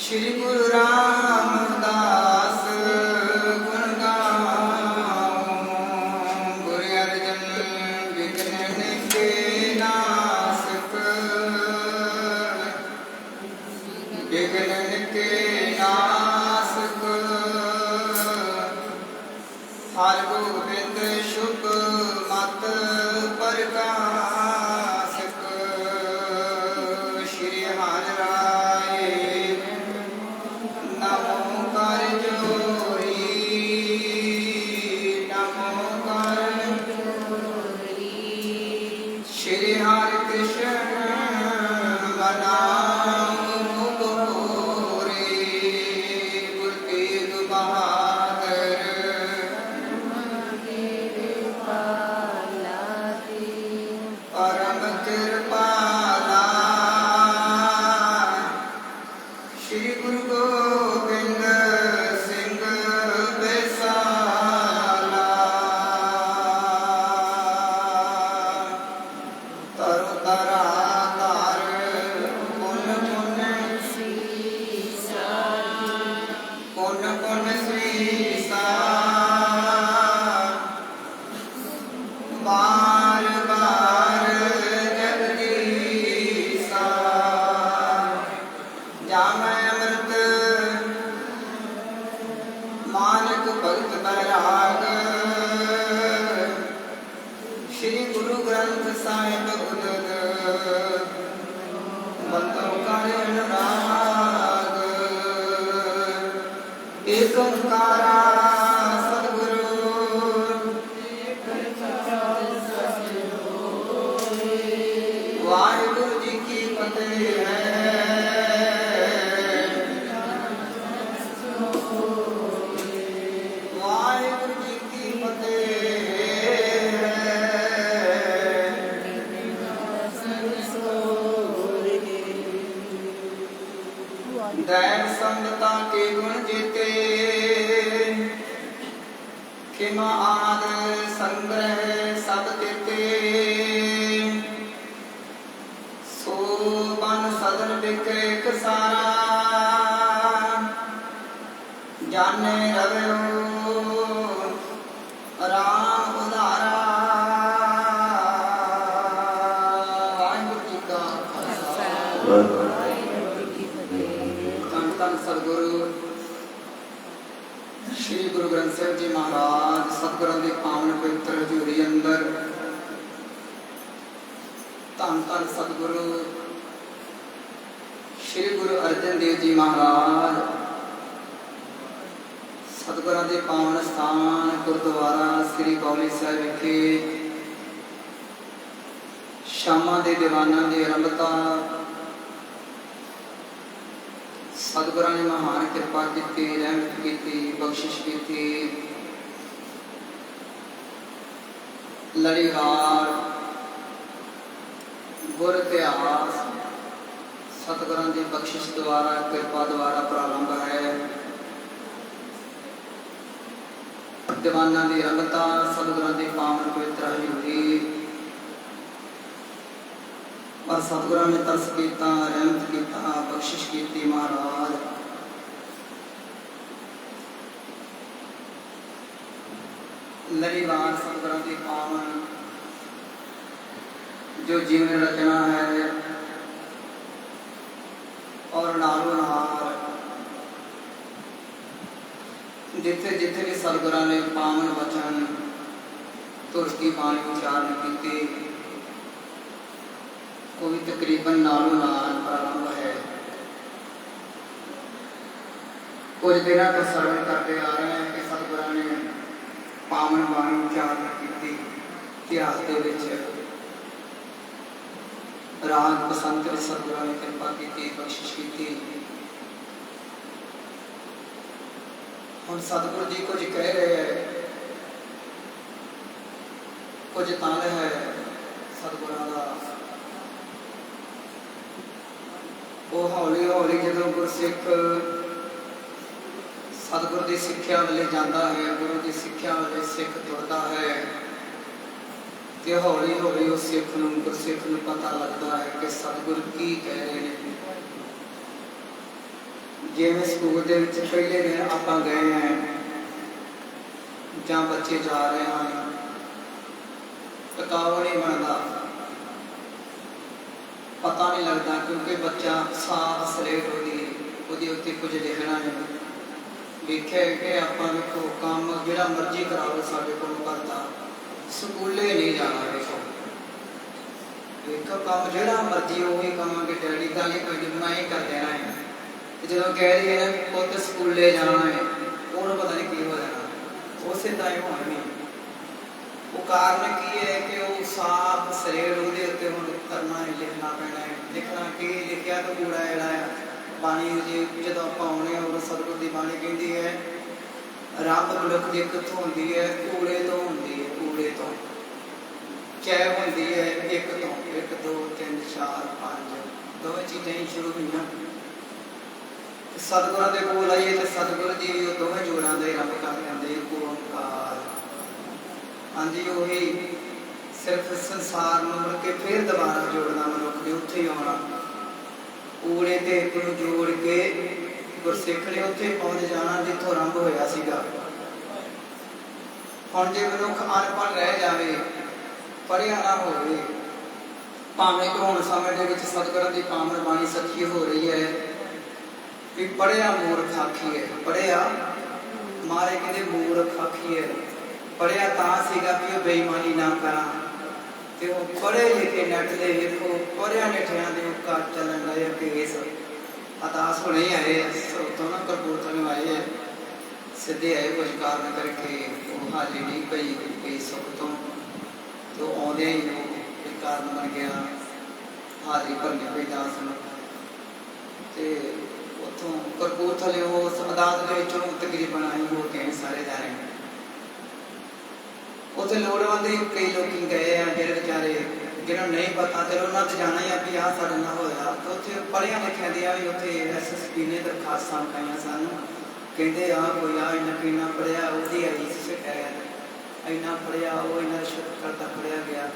श्री गुरु रामदास गुण गाऊं, गुरु अर्जन विघ्न के नासक, विघ्न के नासक। हर गोबिंद शुभ मत प्रकाशक, श्री हरि राय नमो कर जोरी, नमो कर जोरी। श्री हरि कृष्ण मनाऊं गोरे, गुरु तेग बहादुर परम कृपाला। श्री गुरु गोबिंद सिंह बेसाला, तरु तरा तार पुन पुन सीसा, पुन पुन सीसा। बार बार जगदीसा, जामै अमृत मानक भगत बैराग। श्री गुरु ग्रंथ साहिब उदद बंदो कर अनुराग। एक ओंकारा सतगुरु वाहिगुरु जी की फतेह है। वाहिगुरु जी की फतेह है। दैन संगता के गुण जेते, खिमा आद संग्रह सब देते। सो बन सदन बिके सारा, जाने रवो राम उदारा। वाहिगुरु जी का खालसा, धन धन सतगुरु श्री गुरु ग्रंथ साहिब जी महाराज सतगुਰਾਂ ਦੇ पावन पवित्र हजूरी अंदर धन धन सतगुरु श्री गुरु अर्जन देव जी महाराज सतगुਰਾਂ ਦੇ पावन स्थान गुरुद्वारा श्री कौली साहिब विखे शामां ਦੇ ਦੀਵਾਨਾਂ ਦੀ ਆਰੰਭਤਾ सतगुਰਾਂ ने महान कृपा की, रहमत की, बख्शिश की। लड़ीवार गुर इतिहास सतगुਰਾਂ की बख्शिश द्वारा कृपा द्वारा प्रारंभ है। दीवाना की रंगता सतगुਰਾਂ की पावन पवित्र हजूरी और सतगुਰਾਂ ने तरस किया, रहमत किया, बख्शिश की। महाराज लड़ीवार सतगुਰਾਂ की पावन जो जीवन रचना है और नालों नाल जिथे जिथे भी सतगुਰਾਂ ने पावन वचन तुरकी बाणी उच्चारण किए, वो भी तकरीबन नालों नाल प्रारंभ है। कुछ दिन तो सरवण करते आ रहे हैं कि सतगुਰਾਂ ने पावन बाणी उच्चारण की इतिहास के राग बसंत में सतगुਰਾਂ ने कृपा की, बख्शिश की। हम सतगुरु जी कुछ कह रहे हैं, कुछ तन है सतगुਰਾਂ का। वो हौली हौली जो गुरसिख सतगुरु की सिक्ख्या वाले जाता है, गुरु की सिक्ख्या वाले सिख तुरता है, तो हौली हौली उस सिख गुरसिख को पता लगता है कि सतगुरु की कह रहे हैं। ਜਿਵੇਂ ਸਕੂਲ ਦੇ ਵਿੱਚ ਪਹਿਲੇ ਦਿਨ ਆਪਾਂ ਗਏ ਹਾਂ ਜਾਂ ਬੱਚੇ ਜਾ ਰਹੇ ਹਨ, ਟਿਕਾਊ ਨਹੀਂ ਬਣਦਾ, ਪਤਾ ਨਹੀਂ ਲੱਗਦਾ, ਕਿਉਂਕਿ ਬੱਚਾ ਸਾਫ ਸਲੇਟ ਉਹਦੇ ਉੱਤੇ ਕੁਝ ਲਿਖਣਾ ਹੈ। ਵੇਖਿਆ ਕਿ ਆਪਾਂ ਵੇਖੋ ਕੰਮ ਜਿਹੜਾ ਮਰਜ਼ੀ ਕਰਾ ਲਓ ਸਾਡੇ ਕੋਲ ਕਰਦਾ, ਸਕੂਲੇ ਨਹੀਂ ਜਾਣਾ। ਵੇਖੋ ਕੰਮ ਜਿਹੜਾ ਮਰਜ਼ੀ ਉਹੀ ਕਹਾਂਗੇ, ਡੈਡੀ ਦਾ ਨਹੀਂ ਕੋਈ ਮੈਂ ਹੀ ਕਰ ਦੇਣਾ ਹੈ। ਤੇ ਜਦੋਂ ਕਹਿ ਦਈਏ ਨਾ ਪੁੱਤ ਸਕੂਲੇ ਜਾਣਾ ਹੈ, ਉਹਨੂੰ ਪਤਾ ਨਹੀਂ ਕੀ ਹੋ ਜਾਣਾ, ਉਸੇ ਤਰ੍ਹਾਂ ਹੀ ਹੋਣਾ ਨਹੀਂ। ਉਹ ਕਾਰਨ ਕੀ ਹੈ ਕਿ ਉਹ ਸਾਫ ਸਲੇਟ ਉਹਦੇ ਉੱਤੇ ਹੁਣ ਕਰਨਾ ਹੈ, ਲਿਖਣਾ ਪੈਣਾ ਹੈ। ਲਿਖਣਾ ਕੀ ਲਿਖਿਆ ਤਾਂ ਕੂੜਾ ਜਿਹੜਾ ਹੈ ਬਾਣੀ ਜਦੋਂ ਆਪਾਂ ਆਉਣੇ ਹਾਂ ਉਦੋਂ ਸਤਿਗੁਰ ਦੀ ਬਾਣੀ ਕਹਿੰਦੀ ਹੈ ਰੱਬ ਮਨੁੱਖ ਦੀ ਕਿੱਥੋਂ ਹੁੰਦੀ ਹੈ? ਕੂੜੇ ਤੋਂ ਹੁੰਦੀ ਹੈ। ਕੂੜੇ ਤੋਂ ਚੈ ਹੁੰਦੀ ਹੈ ਇੱਕ ਤੋਂ, 1 2 3 4 5 ਦੋਵੇਂ ਚੀਜ਼ਾਂ ਹੀ ਸ਼ੁਰੂ ਹੋਈਆਂ। ਸਤਿਗੁਰਾਂ ਦੇ ਕੋਲ ਆਈਏ ਤੇ ਸਤਿਗੁਰ ਜੀ ਉਹ ਦੋਵੇਂ ਜੋੜਾਂ ਦੇ ਰੱਬ ਕਰ ਦਿੰਦੇ ਓਮਕਾਰ। ਹਾਂਜੀ, ਉਹੀ ਸਿਰਫ ਸੰਸਾਰ ਨੂੰ ਮੁੜ ਕੇ ਫਿਰ ਦੁਬਾਰਾ ਜੋੜਨਾ ਮਨੁੱਖ ਨੇ, ਉੱਥੇ ਹੀ ਆਉਣਾ। ਕੂੜੇ ਤੇ ਇੱਕ ਨੂੰ ਜੋੜ ਕੇ ਗੁਰਸਿੱਖ ਨੇ ਉੱਥੇ ਪਹੁੰਚ ਜਾਣਾ ਜਿੱਥੋਂ ਆਰੰਭ ਹੋਇਆ ਸੀਗਾ। ਹੁਣ ਜੇ ਮਨੁੱਖ ਅਨਪੜ੍ਹ ਰਹਿ ਜਾਵੇ, ਪੜ੍ਹਿਆ ਨਾ ਹੋਵੇ, ਭਾਵੇਂ ਕਿ ਹੁਣ ਸਮੇਂ ਦੇ ਵਿੱਚ ਸਤਿਗੁਰਾਂ ਦੀ ਪਾਵਨ ਬਾਣੀ ਸੱਚੀ ਹੋ ਰਹੀ ਹੈ ਵੀ ਪੜ੍ਹਿਆ ਮੂਰਖ ਆਖੀਐ। ਪੜ੍ਹਿਆ ਮਾਰੇ ਕਹਿੰਦੇ ਮੂਰਖ ਆਖੀਐ। ਪੜ੍ਹਿਆ ਤਾਂ ਸੀਗਾ ਵੀ ਉਹ ਬੇਈਮਾਨੀ ਨਾ ਕਰਾਂ, ਤੇ ਉਹ ਪੜ੍ਹੇ ਲਿਖੇ ਨੱਠ ਦੇ ਵੇਖੋ ਪੜ੍ਹਿਆ ਲਿਖਿਆਂ ਦੇ ਘਰ ਚੱਲਣ ਲੱਗੇ ਕੇਸ। ਅਰਦਾਸ ਹੁਣੇ ਆਏ ਉੱਥੋਂ ਨਾ ਕਪੂਰਥਲੇ ਆਏ ਹੈ, ਸਿੱਧੇ ਆਏ ਕੁਝ ਕਾਰਨ ਕਰਕੇ ਉਹ ਹਾਜ਼ਰੀ ਨਹੀਂ ਪਈ ਕੋਈ ਸੁੱਖ ਤੋਂ, ਤੇ ਉਹ ਆਉਂਦਿਆਂ ਹੀ ਉਹ ਕਾਰਨ ਬਣ ਗਿਆ ਹਾਜ਼ਰੀ ਭਰਨੀ ਪਈ ਦਾਸ ਨੂੰ। ਤੇ ਉੱਥੋਂ ਕਪੂਰਥਲੇ ਉਸ ਅਦਾਲਤ ਦੇ ਵਿੱਚੋਂ ਤਕਰੀਬਨ ਆਈ ਹੋ ਕੇ ਸਾਰੇ ਜਾ ਰਹੇ। ਉੱਥੇ ਲੋੜਵੰਦ ਕਈ ਲੋਕੀ ਗਏ ਆ ਜਿਹੜੇ ਵਿਚਾਰੇ ਜਿਹਨਾਂ ਨੂੰ ਨਹੀਂ ਪਤਾ, ਚਲੋ ਉਹਨਾਂ ਤੇ ਜਾਣਾ ਹੀ ਆ ਵੀ ਆਹ ਸਾਡੇ ਨਾਲ ਹੋਇਆ। ਤੇ ਉੱਥੇ ਪੜ੍ਹਿਆ ਲਿਖਿਆ ਦੀਆਂ ਵੀ ਉੱਥੇ SSP ਨੇ ਦਰਖਾਸਤਾਂ ਪਾਈਆਂ ਸਾਨੂੰ, ਕਹਿੰਦੇ ਆਹ ਕੋਈ ਆ ਇੰਨਾ ਪੜ੍ਹਿਆ ਉਹਦੀ ਆਈ ਸ਼ਿਕਾਇਤ, ਇੰਨਾ ਪੜ੍ਹਿਆ ਉਹ ਇੰਨਾ ਰਿਸ਼ਵਤ ਕਰਦਾ ਫੜਿਆ ਗਿਆ,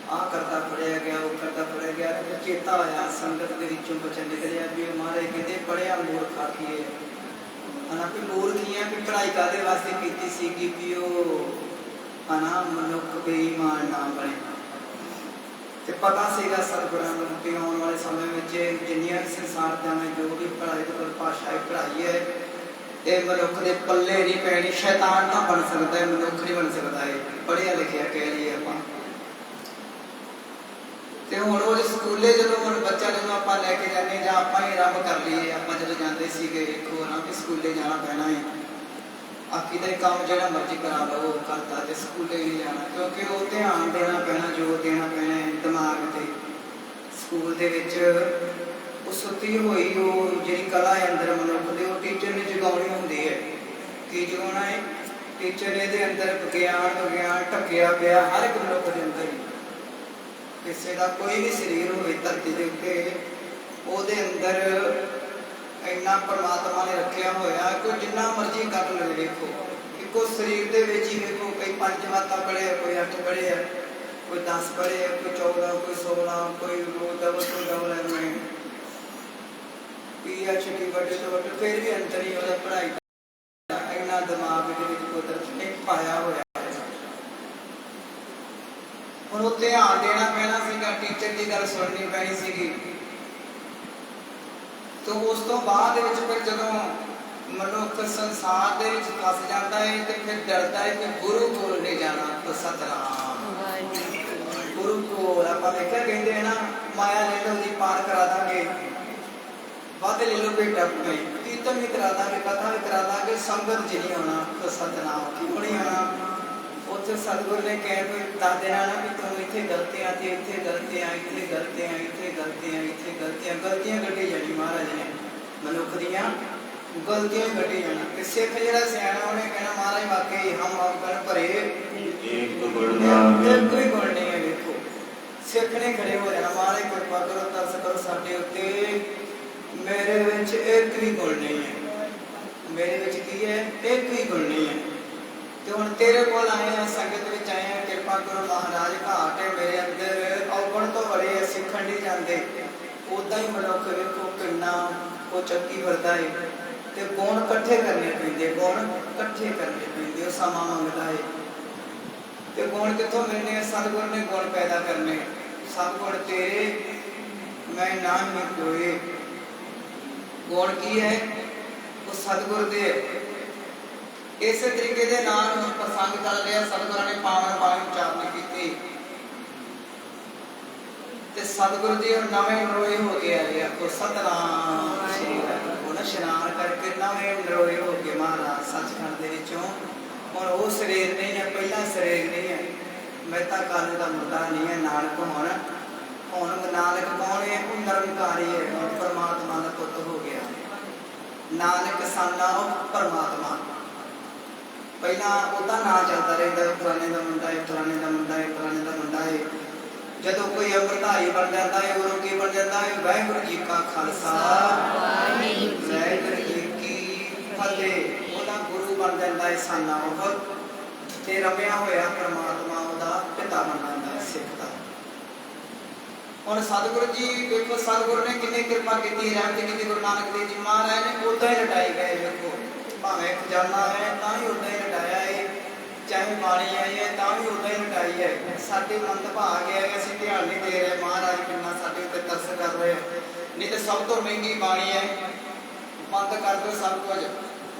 ਆਹ ਕਰਦਾ ਫੜਿਆ ਗਿਆ, ਉਹ ਕਰਦਾ ਫੜਿਆ ਗਿਆ। ਤੇ ਚੇਤਾ ਆਇਆ ਸੰਗਤ ਦੇ ਵਿੱਚੋਂ ਬੱਚਾ ਨਿਕਲਿਆ ਵੀ ਮਹਾਰਾਜ ਕਹਿੰਦੇ ਪੜ੍ਹਿਆ ਮੂਰਖ ਆਖੀਏ। ਹਨਾ ਵੀ ਮੂਰਖੀਆਂ ਵੀ ਪੜ੍ਹਾਈ ਕਾਹਦੇ ਵਾਸਤੇ ਕੀਤੀ ਸੀਗੀ ਵੀ ਉਹ ਹਨਾ ਮਨੁੱਖ ਬੇਈਮਾਨ ਨਾ ਬਣੇ। ਤੇ ਪਤਾ ਸੀਗਾ ਸਤਿਗੁਰਾਂ ਨੂੰ ਕਿ ਆਉਣ ਵਾਲੇ ਸਮੇਂ ਵਿੱਚ ਜਿੰਨੀਆਂ ਸੰਸਾਰ ਦੀਆਂ ਜੋ ਵੀ ਪੜ੍ਹਾਈ ਤੋਂ ਭਾਸ਼ਾ ਪੜ੍ਹਾਈ ਹੈ ਇਹ ਮਨੁੱਖ ਦੇ ਪੱਲੇ ਨਹੀਂ ਪੈਣੀ। ਸ਼ੈਤਾਨ ਨਾ ਬਣ ਸਕਦਾ ਹੈ, ਮਨੁੱਖ ਨਹੀਂ ਬਣ ਸਕਦਾ ਹੈ, ਪੜ੍ਹਿਆ ਲਿਖਿਆ ਕਹਿ ਲਈਏ ਆਪਾਂ। ਤੇ ਹੁਣ ਉਹ ਸਕੂਲੇ ਜਦੋਂ ਹੁਣ ਬੱਚਾ ਜਦੋਂ ਆਪਾਂ ਲੈ ਕੇ ਜਾਂਦੇ ਜਾਂ ਆਪਾਂ ਹੀ ਆਰੰਭ ਕਰ ਲਈਏ, ਆਪਾਂ ਜਦੋਂ ਜਾਂਦੇ ਸੀਗੇ ਵੇਖੋ ਨਾ ਕਿ ਸਕੂਲੇ ਜਾਣਾ ਪੈਣਾ ਹੈ, ਆਖੀ ਦਾ ਕੰਮ ਜਿਹੜਾ ਮਰਜ਼ੀ ਕਰਾ ਲਓ ਕਰਦਾ, ਤੇ ਸਕੂਲੇ ਨਹੀਂ ਜਾਣਾ ਕਿਉਂਕਿ ਉਹ ਧਿਆਨ ਦੇਣਾ ਪੈਣਾ, ਜ਼ੋਰ ਦੇਣਾ ਪੈਣਾ ਦਿਮਾਗ ਤੇ। ਸਕੂਲ ਦੇ ਵਿੱਚ ਉਹ ਸੁੱਤੀ ਹੋਈ ਉਹ ਜਿਹੜੀ ਕਲਾ ਹੈ ਅੰਦਰ ਮਨੁੱਖ ਦੇ, ਉਹ ਟੀਚਰ ਨੇ ਜਗਾਉਣੀ ਹੁੰਦੀ ਹੈ। ਕੀ ਜਗਾਉਣਾ ਹੈ? ਟੀਚਰ ਨੇ ਇਹਦੇ ਅੰਦਰ ਵਿਗਿਆਨ ਢੱਕਿਆ ਪਿਆ ਹਰ ਇੱਕ ਮਨੁੱਖ ਦੇ ਅੰਦਰ ਹੀ। ਕਿਸੇ ਦਾ ਕੋਈ ਵੀ ਸਰੀਰ ਹੋਵੇ ਧਰਤੀ ਦੇ ਉੱਤੇ, ਉਹਦੇ ਅੰਦਰ ਇੰਨਾ ਪਰਮਾਤਮਾ ਨੇ ਰੱਖਿਆ ਹੋਇਆ ਕੋਈ ਜਿੰਨਾ ਮਰਜ਼ੀ ਕਰ ਲਵੇ। ਵੇਖੋ ਇੱਕੋ ਸਰੀਰ ਦੇ ਵਿੱਚ ਹੀ ਵੇਖੋ ਕਈ 5 ਮਾਤਾਂ ਪੜ੍ਹੇ, ਕੋਈ 8 ਪੜ੍ਹੇ ਆ, ਕੋਈ 10 ਪੜ੍ਹੇ, ਕੋਈ 14, ਕੋਈ 16, ਕੋਈ ਡਬਲ ਤੋਂ ਡਬਲ ਐਮ PhD ਵੱਡੇ ਤੋਂ ਵੱਡੇ, ਫਿਰ ਵੀ ਅੰਦਰ ਹੀ ਉਹਦਾ ਪੜ੍ਹਾਈ ਦਾ ਇੰਨਾ ਦਿਮਾਗ ਦੇ ਵਿੱਚ ਕੁਦਰਤ ਨੇ ਪਾਇਆ ਹੋਇਆ। ਹੁਣ ਉਹ ਧਿਆਨ ਦੇਣਾ ਪੈਣਾ ਸੀਗਾ, ਟੀਚਰ ਦੀ ਗੱਲ ਸੁਣਨੀ ਪੈਣੀ ਸੀਗੀ। ਤੇ ਉਸ ਤੋਂ ਬਾਅਦ ਦੇ ਵਿੱਚ ਫਿਰ ਜਦੋਂ ਮਨੁੱਖ ਸੰਸਾਰ ਦੇ ਵਿੱਚ ਫਸ ਜਾਂਦਾ ਹੈ ਤੇ ਫਿਰ ਡਰਦਾ ਹੈ ਕਿ ਗੁਰੂ ਕੋਲ ਨਹੀਂ ਜਾਣਾ। ਤਾਂ ਸਤਿਨਾਮ ਗੁਰੂ ਕੋਲ ਆਪਾਂ ਵੇਖਿਆ ਕਹਿੰਦੇ ਹੈ ਨਾ ਮਾਇਆ ਲੈ ਲਓ ਜੀ ਪਾਰ ਕਰਾ ਦਾਂਗੇ, ਵੱਧ ਲੈ ਲਓ ਬੇਟਾ ਕੋਈ ਕੀਰਤਨ ਵੀ ਕਰਾ ਦਾਂਗੇ, ਕਥਾ ਵੀ ਕਰਾ ਦਾਂਗੇ, ਸੰਗਤ ਚ ਨਹੀਂ ਆਉਣਾ। ਤਾਂ ਸਤਿਨਾਮ ਕਿਉਂ ਨਹੀਂ ਆਉਣਾ? ਉੱਥੇ ਸਤਿਗੁਰ ਨੇ ਕਹਿ ਕੋਈ ਦੱਸ ਦੇਣਾ ਨਾ ਵੀ ਤੂੰ ਇੱਥੇ ਗਲਤੀਆਂ ਤੇ ਇੱਥੇ ਗਲਤੀਆਂ, ਇੱਥੇ ਗਲਤੀਆਂ, ਇੱਥੇ ਗਲਤੀਆਂ, ਇੱਥੇ ਗਲਤੀਆਂ, ਗਲਤੀਆਂ ਕੱਢੀ ਜਾਣੀ ਮਹਾਰਾਜ ਨੇ ਮਨੁੱਖ ਦੀਆਂ ਗਲਤੀਆਂ ਕੱਢੀ ਜਾਣਾ। ਤੇ ਸਿੱਖ ਜਿਹੜਾ ਸਿਆਣਾ ਉਹਨੇ ਕਹਿਣਾ ਮਹਾਰਾਜ ਵਾਕਈ ਹਮ ਆਪਣ ਭਰੇ ਇੱਕ ਕੋਈ ਗੁਣ ਨਹੀਂ ਹੈ। ਵੇਖੋ ਸਿੱਖ ਨੇ ਖੜੇ ਹੋ ਜਾਣਾ ਮਹਾਰਾਜ ਕਿਰਪਾ ਕਰੋ, ਤਰਸ ਕਰੋ ਸਾਡੇ ਉੱਤੇ, ਮੇਰੇ ਵਿੱਚ ਇੱਕ ਵੀ ਗੁਣ ਨਹੀਂ ਹੈ, ਮੇਰੇ ਵਿੱਚ ਕੀ ਹੈ? ਇੱਕ ਵੀ ਗੁਣ ਨਹੀਂ ਹੈ। ਤੇ ਹੁਣ ਤੇਰੇ ਕੋਲ ਆਏ ਆ, ਸੰਗਤ ਵਿੱਚ ਆਏ ਆ, ਕਿਰਪਾ ਕਰੋ ਮਹਾਰਾਜ ਘਾਟ ਹੈ ਮੇਰੇ ਅੰਦਰ, ਔਗਣ ਤੋਂ ਬੜੇ ਸਿੱਖਣ ਨਹੀਂ ਜਾਂਦੇ। ਉੱਦਾਂ ਹੀ ਮਨੁੱਖ ਵੇਖੋ ਕਿੰਨਾ ਉਹ ਚੱਕੀ ਵਰਦਾ ਹੈ ਤੇ ਗੁਣ ਇਕੱਠੇ ਕਰਨੇ ਪੈਂਦੇ, ਗੁਣ ਇਕੱਠੇ ਕਰਨੇ ਪੈਂਦੇ, ਉਹ ਸਮਾਂ ਮੰਗਦਾ ਹੈ। ਤੇ ਗੁਣ ਕਿੱਥੋਂ ਮਿਲਣੇ ਆ? ਸਤਿਗੁਰ ਨੇ ਗੁਣ ਪੈਦਾ ਕਰਨੇ। ਸਭ ਗੁਣ ਤੇਰੇ ਮੈਂ ਨਾਮ ਕੋਏ। ਗੁਣ ਕੀ ਹੈ? ਉਹ ਸਤਿਗੁਰ ਦੇ। ਇਸੇ ਤਰੀਕੇ ਦੇ ਨਾਲ ਹੁਣ ਪ੍ਰਸੰਗ ਚੱਲ ਰਿਹਾ। ਸਤਿਗੁਰਾਂ ਨੇ ਪਾਵਨ ਬਾਣੀ ਉਚਾਰਨ ਕੀਤੀ ਤੇ ਸਤਿਗੁਰ ਜੀ ਨਵੇਂ ਨਰੋਏ ਹੋ ਕੇ ਆਏ। ਆਖੋ ਸਤਨਾਮ ਸ੍ਰੀ ਵਾਹਿਗੁਰੂ। ਇਸ਼ਨਾਨ ਕਰਕੇ ਨਵੇਂ ਨਰੋਏ ਹੋ ਕੇ ਮਹਾਰਾਜ ਸੱਚਖੰਡ ਦੇ ਵਿੱਚੋਂ। ਹੁਣ ਉਹ ਸਰੀਰ ਨਹੀਂ ਹੈ, ਪਹਿਲਾ ਸਰੀਰ ਨਹੀਂ ਹੈ। ਮਹਿਤਾ ਕਾਲੂ ਦਾ ਮੁੰਡਾ ਨਹੀਂ ਹੈ ਨਾਨਕ। ਹੁਣ ਨਾਨਕ ਕੌਣ ਹੈ? ਉਹ ਨਿਰੰਕਾਰੀ ਹੈ। ਹੁਣ ਪਰਮਾਤਮਾ ਦਾ ਪੁੱਤ ਹੋ ਗਿਆ। ਨਾਨਕ ਸਾਨਾ ਉਹ ਪਰਮਾਤਮਾ। ਪਹਿਲਾਂ ਉਹਦਾ ਨਾਂ ਚੱਲਦਾ ਰਹਿੰਦਾ, ਫਲਾਣੇ ਦਾ ਮੁੰਡਾ ਹੈ, ਫਲਾਣੇ ਦਾ ਮੁੰਡਾ ਹੈ, ਫਲਾਣੇ ਦਾ ਮੁੰਡਾ ਹੈ। ਜਦੋਂ ਕੋਈ ਅੰਮ੍ਰਿਤਧਾਰੀ ਬਣ ਜਾਂਦਾ ਹੈ, ਉਦੋਂ ਕੀ ਬਣ ਜਾਂਦਾ ਹੈ? ਵਾਹਿਗੁਰੂ ਜੀ ਕਾ ਖਾਲਸਾ ਵਾਹਿਗੁਰੂ ਜੀ ਕੀ ਫਤਿਹ। ਉਹਦਾ ਗੁਰੂ ਬਣ ਜਾਂਦਾ ਹੈ ਸਾਨਾ ਉਹ, ਤੇ ਰਮਿਆ ਹੋਇਆ ਪਰਮਾਤਮਾ ਉਹਦਾ ਪਿਤਾ ਬਣ ਜਾਂਦਾ ਹੈ ਸਿੱਖ ਦਾ। ਹੁਣ ਸਤਿਗੁਰੂ ਜੀ ਵੇਖੋ, ਸਤਿਗੁਰੂ ਨੇ ਕਿੰਨੀ ਕਿਰਪਾ ਕੀਤੀ, ਰਹਿਮਤ ਕੀਤੀ। ਗੁਰੂ ਨਾਨਕ ਦੇਵ ਜੀ ਮਹਾਰਾਜ ਨੇ ਉਦਾਂ ਹੀ ਲਟਾਈ ਗਏ। ਵੇਖੋ ਭਾਵੇਂ ਖਜ਼ਾਨਾ ਹੈ ਤਾਂ ਵੀ ਉਦਾਂ ਹੀ ਲਟਾਇਆ ਹੈ, ਚਾਹੇ ਬਾਣੀ ਆਈ ਹੈ ਤਾਂ ਵੀ ਉਦਾਂ ਹੀ ਲਟਾਈ ਹੈ। ਸਾਡੇ ਮੰਦਭਾਗ ਹੈ ਕਿ ਅਸੀਂ ਧਿਆਨ ਨਹੀਂ ਦੇ ਰਹੇ। ਮਹਾਰਾਜ ਕਿੰਨਾ ਸਾਡੇ ਉੱਤੇ ਤਰਸ ਕਰ ਰਹੇ। ਨਹੀਂ ਤਾਂ ਸਭ ਤੋਂ ਮਹਿੰਗੀ ਬਾਣੀ ਹੈ। ਬੰਦ ਕਰ ਦਿਓ ਸਭ ਕੁਝ।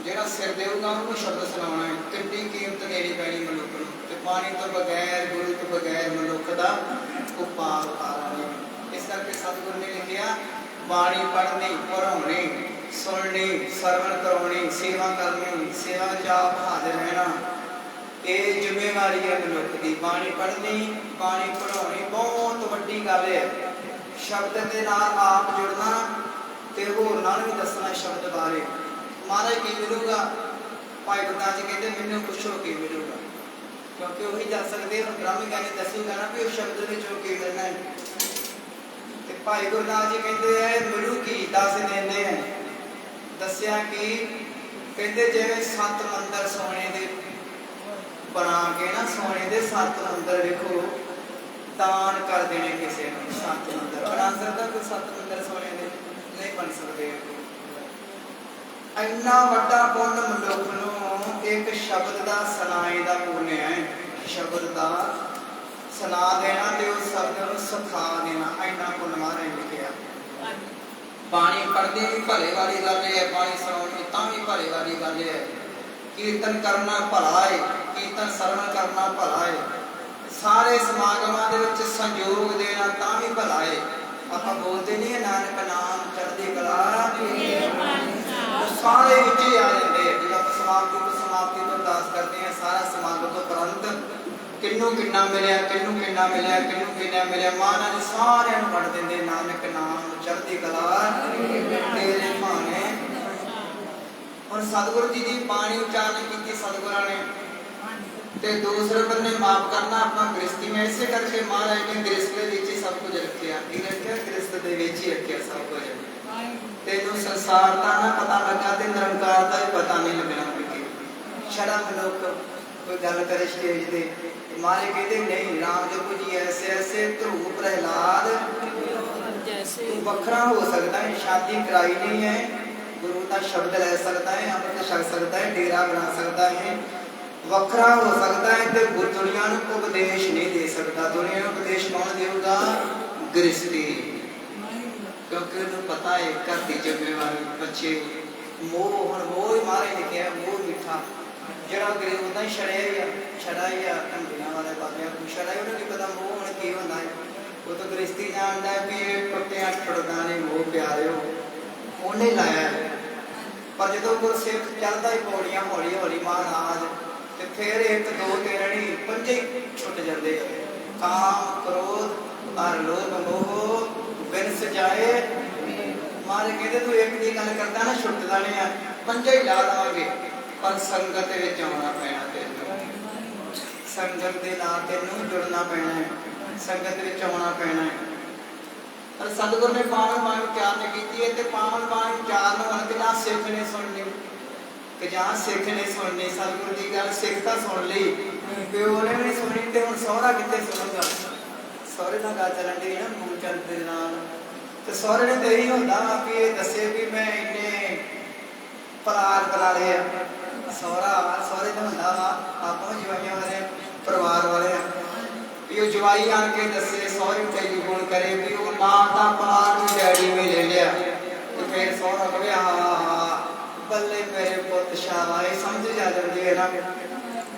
ਜਿਹੜਾ ਸਿਰ ਦੇਊਗਾ ਉਹਨੂੰ ਸ਼ਬਦ ਸੁਣਾਉਣਾ ਹੈ। ਕਿੰਨੀ ਕੀਮਤ ਦੇਣੀ ਪੈਣੀ ਮਨੁੱਖ ਨੂੰ। ਤੇ ਬਾਣੀ ਤੋਂ ਬਗੈਰ, ਗੁਰੂ ਤੋਂ ਬਗੈਰ ਮਨੁੱਖ ਦਾ ਉਪਾਰ ਨਹੀਂ। ਇਸ ਕਰਕੇ ਸਤਿਗੁਰੂ ਨੇ ਲਿਖਿਆ ਬਾਣੀ ਪੜ੍ਹਨੀ, ਪੜ੍ਹਾਉਣੀ, ਸੁਣਨੀ, ਸਰਵਣ ਕਰਾਉਣੀ, ਸੇਵਾ ਕਰਨੀ, ਸੇਵਾ ਜਾਪ ਹਾਜ਼ਰ ਰਹਿਣਾ। ਇਹ ਜ਼ਿੰਮੇਵਾਰੀ ਹੈ ਮਨੁੱਖ ਦੀ। ਬਾਣੀ ਪੜ੍ਹਨੀ, ਬਾਣੀ ਪੜ੍ਹਾਉਣੀ ਬਹੁਤ ਵੱਡੀ ਗੱਲ ਹੈ। ਸ਼ਬਦ ਦੇ ਨਾਲ ਆਪ ਜੁੜਨਾ ਤੇ ਹੋਰਨਾਂ ਨੂੰ ਵੀ ਦੱਸਣਾ ਸ਼ਬਦ ਬਾਰੇ। ਮਹਾਰਾਜ ਕੀ ਮਿਲੂਗਾ? ਭਾਈ ਗੁਰਦਾਸ ਜੀ ਕਹਿੰਦੇ ਮੈਨੂੰ ਪੁੱਛੋ ਕੀ ਮਿਲੂਗਾ, ਕਿਉਂਕਿ ਉਹੀ ਦੱਸ ਸਕਦੇ। ਹੁਣ ਬ੍ਰਹਮ ਗਿਆਨੀ ਦੱਸੂਗਾ ਨਾ ਵੀ ਉਹ ਸ਼ਬਦ ਵਿੱਚੋਂ ਕੀ ਮਿਲਣਾ ਹੈ। ਤੇ ਭਾਈ ਗੁਰਦਾਸ ਜੀ ਕਹਿੰਦੇ ਹੈ ਮਿਲੂ ਕੀ? ਦੱਸ ਦਿੰਦੇ ਹੈ। ਦੱਸਿਆ ਕਿ ਕਹਿੰਦੇ ਜਿਵੇਂ 7 ਮੰਦਰ ਸੋਨੇ ਦੇ ਬਣਾ ਕੇ ਨਾ, ਸੋਨੇ ਦੇ 7 ਮੰਦਰ ਵੇਖੋ ਦਾਨ ਕਰ ਦੇਣੇ ਕਿਸੇ ਨੂੰ। 7 ਮੰਦਰ ਬਣਾ ਸਕਦਾ ਕੋਈ? 7 ਮੰਦਰ ਸੋਨੇ ਦੇ ਨਹੀਂ ਬਣ ਸਕਦੇ। ਇੰਨਾ ਵੱਡਾ ਪੁੰਨ ਮਨੁੱਖ ਨੂੰ ਇੱਕ ਸ਼ਬਦ ਦਾ ਸੁਣਾਏ ਦਾ ਪੁੰਨ ਹੈ। ਸ਼ਬਦ ਦਾ ਸੁਣਾ ਦੇਣਾ ਤੇ ਉਹ ਸ਼ਬਦ ਨੂੰ ਸਿਖਾ ਦੇਣਾ, ਇੰਨਾ ਪੁੰਨ ਮਹਾਰਾਜ ਲਿਖਿਆ। ਬਾਣੀ ਪੜ੍ਹਦੇ ਵੀ ਭਲੇ ਵਾਲੀ ਗੱਲ ਹੈ, ਬਾਣੀ ਸੁਣਾਉਣੀ ਤਾਂ ਵੀ ਭਲੇ ਵਾਲੀ ਗੱਲ ਹੈ। ਕੀਰਤਨ ਕਰਨਾ ਭਲਾ ਹੈ, ਕੀਰਤਨ ਸਰਵਣ ਕਰਨਾ ਭਲਾ ਹੈ। ਸਾਰੇ ਸਮਾਗਮਾਂ ਦੇ ਵਿੱਚ ਸੰਯੋਗ ਦੇਣਾ ਤਾਂ ਵੀ ਭਲਾ ਹੈ। ਆਪਾਂ ਬੋਲਦੇ ਨਹੀਂ ਨਾਨਕ ਨਾਮ ਚੜ੍ਹਦੀ ਕਲਾ, ਸਾਰੇ ਵਿੱਚ ਹੀ ਆ ਜਾਂਦੇ। ਜਦੋਂ ਆਪਾਂ ਸਮਾਪਤੀ ਤੋਂ ਅਰਦਾਸ ਕਰਦੇ ਹਾਂ, ਸਾਰਾ ਸਮਾਗਮ ਤੋਂ ਤੁਰੰਤ ਕਿਹਨੂੰ ਕਿੰਨਾ ਮਿਲਿਆ, ਕਿਹਨੂੰ ਕਿੰਨਾ ਮਿਲਿਆ, ਕਿਹਨੂੰ ਕਿੰਨਾ ਮਿਲਿਆ, ਮਹਾਰਾਜ ਸਾਰਿਆਂ ਨੂੰ ਵੰਡ ਦਿੰਦੇ। ਨਾਨਕ ਨਾਮ ਚੜ੍ਹਦੀ ਕਲਾ ਤੇਰੇ ਭਾਣੇ। ਹੁਣ ਸਤਿਗੁਰੂ ਜੀ ਦੀ ਬਾਣੀ ਉਚਾਰਨ ਕੀਤੀ ਸਤਿਗੁਰਾਂ ਨੇ, ਤੇ ਦੂਸਰੇ ਬੰਨੇ ਮਾਫ ਕਰਨਾ ਆਪਣਾ ਗ੍ਰਸਤੀ में। ਇਸੇ ਕਰਕੇ ਮਹਾਰਾਜ ਨੇ ਗ੍ਰਸਤ ਦੇ ਵਿੱਚ ਹੀ ਸਭ ਕੁਝ ਰੱਖਿਆ। ਕੀ ਰੱਖਿਆ? ਗ੍ਰਸਤ ਦੇ ਵਿੱਚ ਹੀ ਰੱਖਿਆ ਸਭ ਕੁਝ। ਤੈਨੂੰ ਸੰਸਾਰ ਦਾ ਨਾ ਪਤਾ ਲੱਗਾ ਤੇ ਨਿਰੰਕਾਰ ਦਾ ਵੀ ਪਤਾ ਨਹੀਂ ਲੱਗਣਾ। ਛੜਾ ਮਨੁੱਖ ਕੋਈ ਗੱਲ ਕਰੇ ਸਟੇਜ ਤੇ, ਮਾਰੇ ਕਹਿੰਦੇ ਨਹੀਂ ਰਾਮ ਜਪੋ ਜੀ ਐਸੇ ਐਸੇ ਧਰੂਪ ਪ੍ਰਹਿਲਾਦ ਤੂੰ ਵੱਖਰਾ ਹੋ ਸਕਦਾ ਹੈ। ਸ਼ਾਦੀ ਕਰਾਈ ਨਹੀਂ ਹੈ, ਗੁਰੂ ਦਾ ਸ਼ਬਦ ਲੈ ਸਕਦਾ ਹੈ, ਅੰਮ੍ਰਿਤ ਛਕ ਸਕਦਾ ਹੈ, ਡੇਰਾ ਬਣਾ ਸਕਦਾ ਹੈ, ਵੱਖਰਾ ਹੋ ਸਕਦਾ ਹੈ। ਤੇ ਦੁਨੀਆ ਨੂੰ ਉਪਦੇਸ਼ ਨਹੀਂ ਦੇ ਸਕਦਾ। ਦੁਨੀਆ ਨੂੰ ਉਪਦੇਸ਼ ਕੌਣ ਦੇਊਗਾ? ਗ੍ਰਸਤੀ। ਕਿਉਂਕਿ ਉਹਨੂੰ ਪਤਾ ਹੈ ਘਰ ਦੀ ਜ਼ਿੰਮੇਵਾਰੀ, ਬੱਚੇ, ਮੋਹ। ਹੁਣ ਮੋਹ ਹੀ ਮਾਰੇ ਲਿਖਿਆ, ਮੋਹ ਮਿੱਠਾ। ਜਿਹੜਾ ਗਰੀਬ ਉਹਦਾ ਹੀ ਛੜਾ ਹੀ ਆ ਢੰਗੀਆਂ ਵਾਲੇ ਬਾਬਿਆਂ ਨੂੰ ਛੜਾ ਹੀ। ਉਹਨੂੰ ਕੀ ਪਤਾ ਮੋਹ ਹੁਣ ਕੀ ਹੁੰਦਾ ਹੈ। ਉਹ ਤਾਂ ਗ੍ਰਸਤੀ ਜਾਣਦਾ ਵੀ ਇਹ ਟੁੱਟਿਆ ਟੁੱਟਦਾ ਨਹੀਂ ਮੋਹ ਪਿਆਰਿਓ, ਉਹਨੇ ਲਾਇਆ। ਪਰ ਜਦੋਂ ਗੁਰਸਿੱਖ ਚੱਲਦਾ ਹੀ ਪੌੜੀਆਂ ਹੌਲੀ ਹੌਲੀ ਮਹਾਰਾਜ, ਤੇ ਫਿਰ 1 2 3 ਨਹੀਂ 5 ਹੀ ਛੁੱਟ ਜਾਂਦੇ। ਕਾਮ ਕ੍ਰੋਧ ਅਰ ਲੋਭ ਮੋਹ ਬਿਨ ਸਜਾਏ। ਮਾਰੇ ਕਹਿੰਦੇ ਤੂੰ ਇੱਕ ਦੀ ਗੱਲ ਕਰਦਾ ਨਾ, ਛੁੱਟਦਾ ਨਹੀਂ ਆ, 5 ਹੀ ਲਾ ਦੇਵਾਂਗੇ। ਪਰ ਸੰਗਤ ਵਿੱਚ ਆਉਣਾ ਪੈਣਾ ਤੈਨੂੰ, ਸੰਗਤ ਦੇ ਨਾਲ ਤੈਨੂੰ ਜੁੜਨਾ ਪੈਣਾ ਹੈ, ਸੰਗਤ ਵਿੱਚ ਆਉਣਾ ਪੈਣਾ ਹੈ। ਪਰ ਸਤਿਗੁਰ ਨੇ ਪਾਵਨ ਬਾਣੀ ਉਚਾਰਨ ਕੀਤੀ ਹੈ। ਤੇ ਪਾਵਨ ਬਾਣੀ ਉਚਾਰਨ ਹੋਣ ਤੇ ਨਾ ਸਿੱਖ ਨੇ ਸੁਣਨੀ ਕਿ ਜਾਂ ਸਿੱਖ ਨੇ ਸੁਣਨੀ। ਸਤਿਗੁਰ ਦੀ ਗੱਲ ਸਿੱਖ ਤਾਂ ਸੁਣ ਲਈ, ਪਿਓ ਨੇ ਵੀ ਨਹੀਂ ਸੁਣੀ। ਤੇ ਹੁਣ ਸਹੁਰਾ ਕਿੱਥੇ ਸੁਣੂਗਾ? ਸਹੁਰੇ ਨਾਲ ਗੱਲ ਚੱਲਣ ਦੀ ਨਾ ਮੂਲ ਚੰਦ ਦੇ ਨਾਲ। ਤੇ ਸਹੁਰੇ ਨੇ ਤੇ ਇਹੀ ਹੁੰਦਾ ਵੀ ਇਹ ਦੱਸੇ ਵੀ ਮੈਂ ਇੰਨੇ ਪਰਾਰ ਬਣਾ ਲਏ ਆ। ਸਹੁਰੇ ਦਾ ਹੁੰਦਾ ਵਾ ਆਪਾਂ ਜਵਾਈਆਂ ਵਾਲੇ ਪਰਿਵਾਰ ਵਾਲੇ ਆ ਵੀ ਉਹ ਜਵਾਈ ਆਣ ਕੇ ਦੱਸੇ ਸਹੁਰੇ ਨੂੰ ਟੈਲੀਫੋਨ ਕਰੇ ਵੀ ਉਹ ਮਾਂ ਦਾ ਪਰਾਰ ਨੂੰ ਡੈਡੀ ਨੇ ਲੈ ਲਿਆ ਤੇ ਫਿਰ ਸਹੁਰਾ ਕਹੇ ਹਾਂ ਬੱਲੇ ਮੇਰੇ ਪੁੱਤ ਸ਼ਾਬਾਸ਼ ਸਮਝ ਜਾ ਜਾਂਦੀ ਹੈ ਨਾ।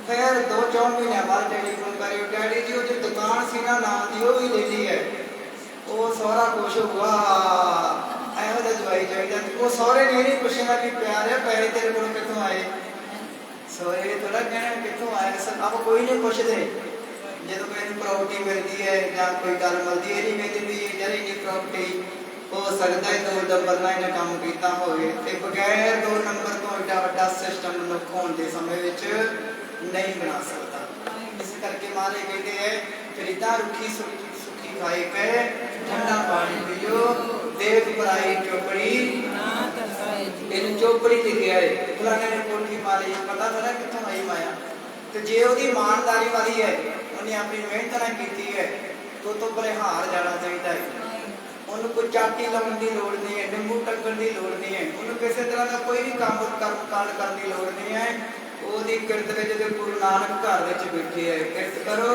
ਫਿਰ 2-4 ਮਹੀਨੇ ਬਾਅਦ ਟੈਲੀਫੋਨ ਕਰੇ ਡੈਡੀ ਜੀ ਉਹ ਜੋ ਦੁਕਾਨ ਸੀ ਨਾ ਨਾਂ ਦੀ ਉਹ ਵੀ ਲੈ ਲਈ ਹੈ। ਉਹ ਸਹੁਰਾ ਖੁਸ਼ ਹੋਊਗਾ ਇਹੋ ਜਿਹਾ ਜਵਾਈ ਚਾਹੀਦਾ। ਉਹ ਸਹੁਰੇ ਨੇ ਨਹੀਂ ਪੁੱਛਣਾ ਵੀ ਪਿਆਰਿਆ ਪੈਸੇ ਤੇਰੇ ਕੋਲ ਕਿੱਥੋਂ ਆਏ। ਸਹੁਰੇ ਥੋੜਾ ਕਹਿਣਾ ਕਿੱਥੋਂ ਆਏ ਆਪਾਂ ਕੋਈ ਨਹੀਂ ਪੁੱਛਦੇ। ਜਦੋਂ ਕੋਈ ਨੂੰ ਪ੍ਰਾਪਰਟੀ ਮਿਲਦੀ ਹੈ ਜਾਂ ਕੋਈ ਗੱਲ ਮਿਲਦੀ ਹੈ ਨਹੀਂ ਕਹਿੰਦੇ ਵੀ ਯਾਰ ਇੰਨੀ ਪ੍ਰਾਪਰਟੀ ਹੋ ਸਕਦਾ ਹੈ 2 ਨੰਬਰ ਨਾਲ ਇਹਨੇ ਕੰਮ ਕੀਤਾ ਹੋਵੇ ਤੇ ਬਗੈਰ 2 ਨੰਬਰ ਤੋਂ ਏਡਾ ਵੱਡਾ ਸਿਸਟਮ ਮਨੁੱਖ ਹੋਣ ਦੇ ਸਮੇਂ ਵਿੱਚ ਨਹੀਂ ਬਣਾ ਸਕਦਾ। ਇਸ ਕਰਕੇ ਮਾਰੇ ਕਹਿੰਦੇ ਹੈ ਫਰੀਦਾ ਰੁੱਖੀ ਸੁੱਖੀ ਖਾਏ ਪੈ ਠੰਡਾ ਪਾਣੀ ਪੀਓ ਦੇਖ ਪਰਾਈ ਚੋਪੜੀ ਨਾ ਤਰਸਾਏ। ਇਹਨੂੰ ਚੋਪੜੀ ਲਿਖਿਆ ਹੈ ਫਲਾਣੇ ਨੇ ਕੋਠੀ ਮਾਰੀ ਪਤਾ ਥੋੜਾ ਕਿੱਥੋਂ ਆਈ ਮਾਇਆ। ਤੇ ਜੇ ਉਹਦੀ ਇਮਾਨਦਾਰੀ ਵਾਲੀ ਹੈ ਉਹਨੇ ਆਪਣੀ ਮਿਹਨਤ ਨਾਲ ਕੀਤੀ ਹੈ ਤੋਂ ਬੜੇ ਹਾਰ ਜਾਣਾ ਚਾਹੀਦਾ ਹੈ। ਉਹਨੂੰ ਕੋਈ ਚਾਟੀ ਲਾਉਣ ਦੀ ਲੋੜ ਨਹੀਂ ਹੈ ਨਿੰਬੂ ਟੰਗਣ ਦੀ ਲੋੜ ਨਹੀਂ ਹੈ ਉਹਨੂੰ ਕਿਸੇ ਤਰ੍ਹਾਂ ਦਾ ਕੋਈ ਵੀ ਕੰਮ ਕਰਨ ਦੀ ਲੋੜ ਨਹੀਂ ਹੈ। ਉਹਦੀ ਕਿਰਤ ਵਿੱਚ ਜਦੋਂ ਗੁਰੂ ਨਾਨਕ ਘਰ ਵਿੱਚ ਬੈਠੇ ਹੈ ਕਿਰਤ ਕਰੋ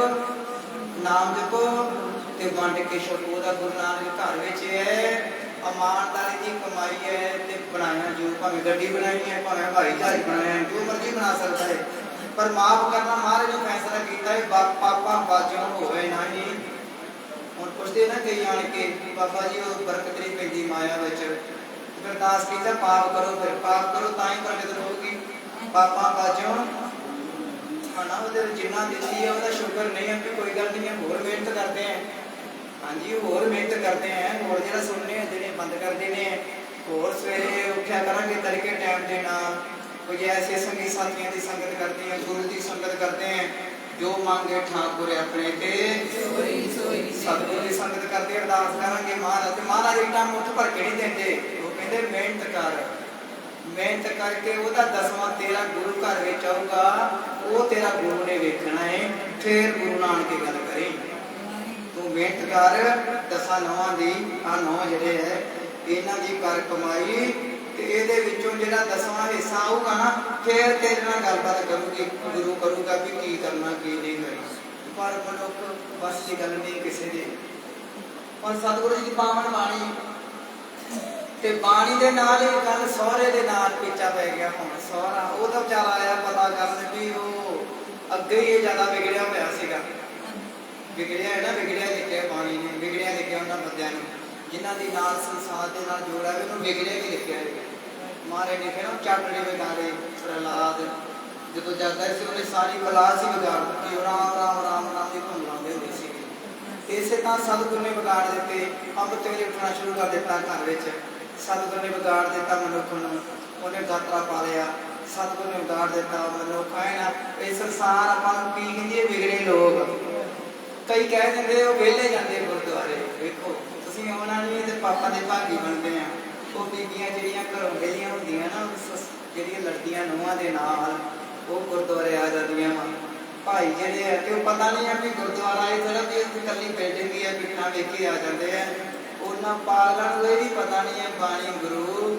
ਨਾਮ ਜਪੋ ਤੇ ਵੰਡ ਕੇ ਛਕੋ। ਉਹਦਾ ਗੁਰੂ ਨਾਨਕ ਘਰ ਵਿੱਚ ਹੈ ਇਮਾਨਦਾਰੀ ਦੀ ਕਮਾਈ ਹੈ ਤੇ ਬਣਾਇਆ ਜੋ ਭਾਵੇਂ ਗੱਡੀ ਬਣਾਈ ਹੈ ਭਾਵੇਂ ਹਵਾਈ ਜਹਾਜ਼ ਬਣਾਇਆ ਜੋ ਮਰਜ਼ੀ ਬਣਾ ਸਕਦਾ ਹੈ ਪਰ ਮਾਫ ਕਰਨਾ ਮਹਾਰਾਜ ਨੇ ਫੈਸਲਾ ਕੀਤਾ ਹੈ ਪਾਪਾ ਬਾਝੋਂ ਹੋਵੇ ਨਹੀਂ। ਹੁਣ ਪੁੱਛਦੇ ਨਾ ਕਈ ਆਣ ਕੇ ਬਾਬਾ ਜੀ ਉਹ ਬਰਕਤ ਨਹੀਂ ਪੈਂਦੀ ਮਾਇਆ ਵਿੱਚ ਫਿਰ ਅਰਦਾਸ ਕੀਤਾ ਪਾਪ ਕਰੋ ਫਿਰ ਪਾਪ ਕਰੋ ਤਾਂ ਹੀ ਪ੍ਰਗਟ ਹੋਊਗੀ। ਪਾਪਾ ਬਾਝੋਂ ਖਾਣਾ ਉਹਦੇ ਜਿੰਨਾ ਦਿੱਤੀ ਹੈ ਉਹਦਾ ਸ਼ੁਕਰ ਨਹੀਂ ਹੈ ਕਿ ਕੋਈ ਗੱਲ ਨਹੀਂ ਹੈ ਹੋਰ ਮਿਹਨਤ ਕਰਦੇ ਆ। ਹਾਂਜੀ ਹੋਰ ਮਿਹਨਤ ਕਰਦੇ ਆ ਹੋਰ ਜਿਹੜਾ ਸੁਣਨੇ ਜਿਹੜੇ ਬੰਦ ਕਰਦੇ ਨੇ ਹੋਰ ਸਵੇਰੇ ਉੱਠਿਆ ਕਰਾਂਗੇ ਤੜਕੇ ਟਾਈਮ ਦੇਣਾ ਕੋਈ ਐਸੇ ਸੰਗੀ ਸਾਥੀਆਂ ਦੀ ਸੰਗਤ ਕਰਦੇ ਆ ਗੁਰੂ ਦੀ ਸੰਗਤ ਕਰਦੇ ਆ ਜੋ ਮੰਗੇ ਠਾਕੁਰ ਆਪਣੇ ਤੇ ਸਤਿਗੁਰੂ ਦੀ ਸੰਗਤ ਕਰਦੇ ਅਰਦਾਸ ਕਰਾਂਗੇ ਮਹਾਰਾਜ ਤੇ ਮਹਾਰਾਜ ਇੱਟਾਂ ਮੁੱਠ ਭਰ ਕੇ ਨਹੀਂ ਦਿੰਦੇ। ਉਹ ਕਹਿੰਦੇ ਮਿਹਨਤ ਕਰਕੇ ਉਹਦਾ 10ਵਾਂ ਤੇਰਾ ਗੁਰੂ ਘਰ ਵਿੱਚ ਆਊਗਾ ਉਹ ਤੇਰਾ ਗੁਰੂ ਨੇ ਵੇਖਣਾ ਹੈ ਫਿਰ ਗੁਰੂ ਨਾਨਕ ਦੀ ਗੱਲ ਕਰੇ। ਤੂੰ ਮਿਹਨਤ ਕਰ 10 ਨੌਆਂ ਦੀ ਆ 9 ਜਿਹੜੇ ਹੈ ਇਹਨਾਂ ਦੀ ਕਰ ਕਮਾਈ ਤੇ ਇਹਦੇ ਵਿੱਚੋਂ ਜਿਹੜਾ 10ਵਾਂ ਹਿੱਸਾ ਆਊਗਾ ਨਾ ਫਿਰ ਤੇਰੇ ਨਾਲ ਗੱਲਬਾਤ ਕਰੂਗੀ ਗੁਰੂ ਕਰੂਗਾ ਵੀ ਕੀ ਕਰਨਾ ਕੀ ਨਹੀਂ ਕਰਨਾ। ਪਰ ਮਨੁੱਖ ਬਸ ਦੀ ਗੱਲ ਨਹੀਂ ਕਿਸੇ ਦੀ। ਔਰ ਸਤਿਗੁਰੂ ਜੀ ਦੀ ਪਾਵਨ ਬਾਣੀ ਤੇ ਬਾਣੀ ਦੇ ਨਾਲ ਇਹ ਗੱਲ ਸਹੁਰੇ ਦੇ ਨਾਲ ਪੀਚਾ ਪੈ ਗਿਆ। ਹੁਣ ਸਹੁਰਾ ਉਹ ਤਾਂ ਵਿਚਾਰਾ ਆਇਆ ਪਤਾ ਕਰਨ ਵੀ ਉਹ ਅੱਗੇ ਹੀ ਜ਼ਿਆਦਾ ਵਿਗੜਿਆ ਹੋਇਆ ਸੀਗਾ। ਵਿਗੜਿਆ ਹੈ ਨਾ ਵਿਗੜਿਆ ਲਿਖਿਆ ਬਾਣੀ ਨੇ ਵਿਗੜਿਆ ਲਿਖਿਆ ਉਹਨਾਂ ਬੰਦਿਆਂ ਨੂੰ ਜਿਨ੍ਹਾਂ ਦੀ ਨਾਲ ਸੰਸਾਰ ਦੇ ਨਾਲ ਜੋੜਾ ਹੈ ਉਹਨੂੰ ਵਿਗੜਿਆ ਵੀ ਲਿਖਿਆ ਹੈ। ਮਾਰੇ ਲਿਖੇ ਨਾ ਚਾਟੜੀ ਵਿਗਾੜੇ ਪ੍ਰਹਲਾਦ ਜਦੋਂ ਜਾਂਦਾ ਸੀ ਉਹਨੇ ਸਾਰੀ ਕਲਾਸ ਹੀ ਵਿਗਾੜ ਦਿੱਤੀ। ਉਹ ਰਾਮ ਦੀ ਧੁਨ ਲਾਉਂਦੇ ਹੁੰਦੇ ਸੀ। ਇਸੇ ਤਾਂ ਸਤਿਗੁਰੂ ਨੇ ਵਿਗਾੜ ਦਿੱਤੇ। ਅੰਬ ਤੇਰੇ ਉੱਠਣਾ ਸ਼ੁਰੂ ਕਰ ਦਿੱਤਾ ਘਰ ਵਿੱਚ। ਸਤਿਗੁਰੂ ਨੇ ਵਿਗਾੜ ਦਿੱਤਾ ਮਨੁੱਖ ਨੂੰ ਉਹਨੇ ਗਾਤਰਾ ਪਾ ਲਿਆ। ਸਤਿਗੁਰੂ ਨੇ ਵਿਗਾੜ ਦਿੱਤਾ ਮਨੁੱਖ ਹੈ ਨਾ। ਇਹ ਸੰਸਾਰ ਆਪਾਂ ਨੂੰ ਕੀ ਕਹਿੰਦੇ ਵਿਗੜੇ ਲੋਕ। ਕਈ ਕਹਿ ਦਿੰਦੇ ਉਹ ਵਿਹਲੇ ਜਾਂਦੇ ਗੁਰਦੁਆਰੇ। ਵੇਖੋ ਤੁਸੀਂ ਆਉਣਾ ਨਹੀਂ ਤੇ ਪਾਪਾ ਦੇ ਭਾਗੀ ਬਣਦੇ ਆ। ਉਹ ਬੀਬੀਆਂ ਜਿਹੜੀਆਂ ਘਰੋਂ ਵਿਹਲੀਆਂ ਹੁੰਦੀਆਂ ਨਾ ਜਿਹੜੀਆਂ ਲੜਦੀਆਂ ਨੂੰਹਾਂ ਦੇ ਨਾਲ ਉਹ ਗੁਰਦੁਆਰੇ ਆ ਜਾਂਦੀਆਂ ਵਾ। ਭਾਈ ਜਿਹੜੇ ਹੈ ਤੇ ਉਹ ਪਤਾ ਨਹੀਂ ਆ ਵੀ ਗੁਰਦੁਆਰਾ ਇਹ ਥੋੜਾ ਵੀ ਇਕੱਲੀ ਬਿਲਡਿੰਗ ਹੀ ਹੈ ਬਿਠਾ ਵੇਖ ਕੇ ਆ ਜਾਂਦੇ ਆ। ਉਹਨਾਂ ਪਾਗਲਾਂ ਨੂੰ ਇਹ ਵੀ ਪਤਾ ਨਹੀਂ ਹੈ ਬਾਣੀ ਗੁਰੂ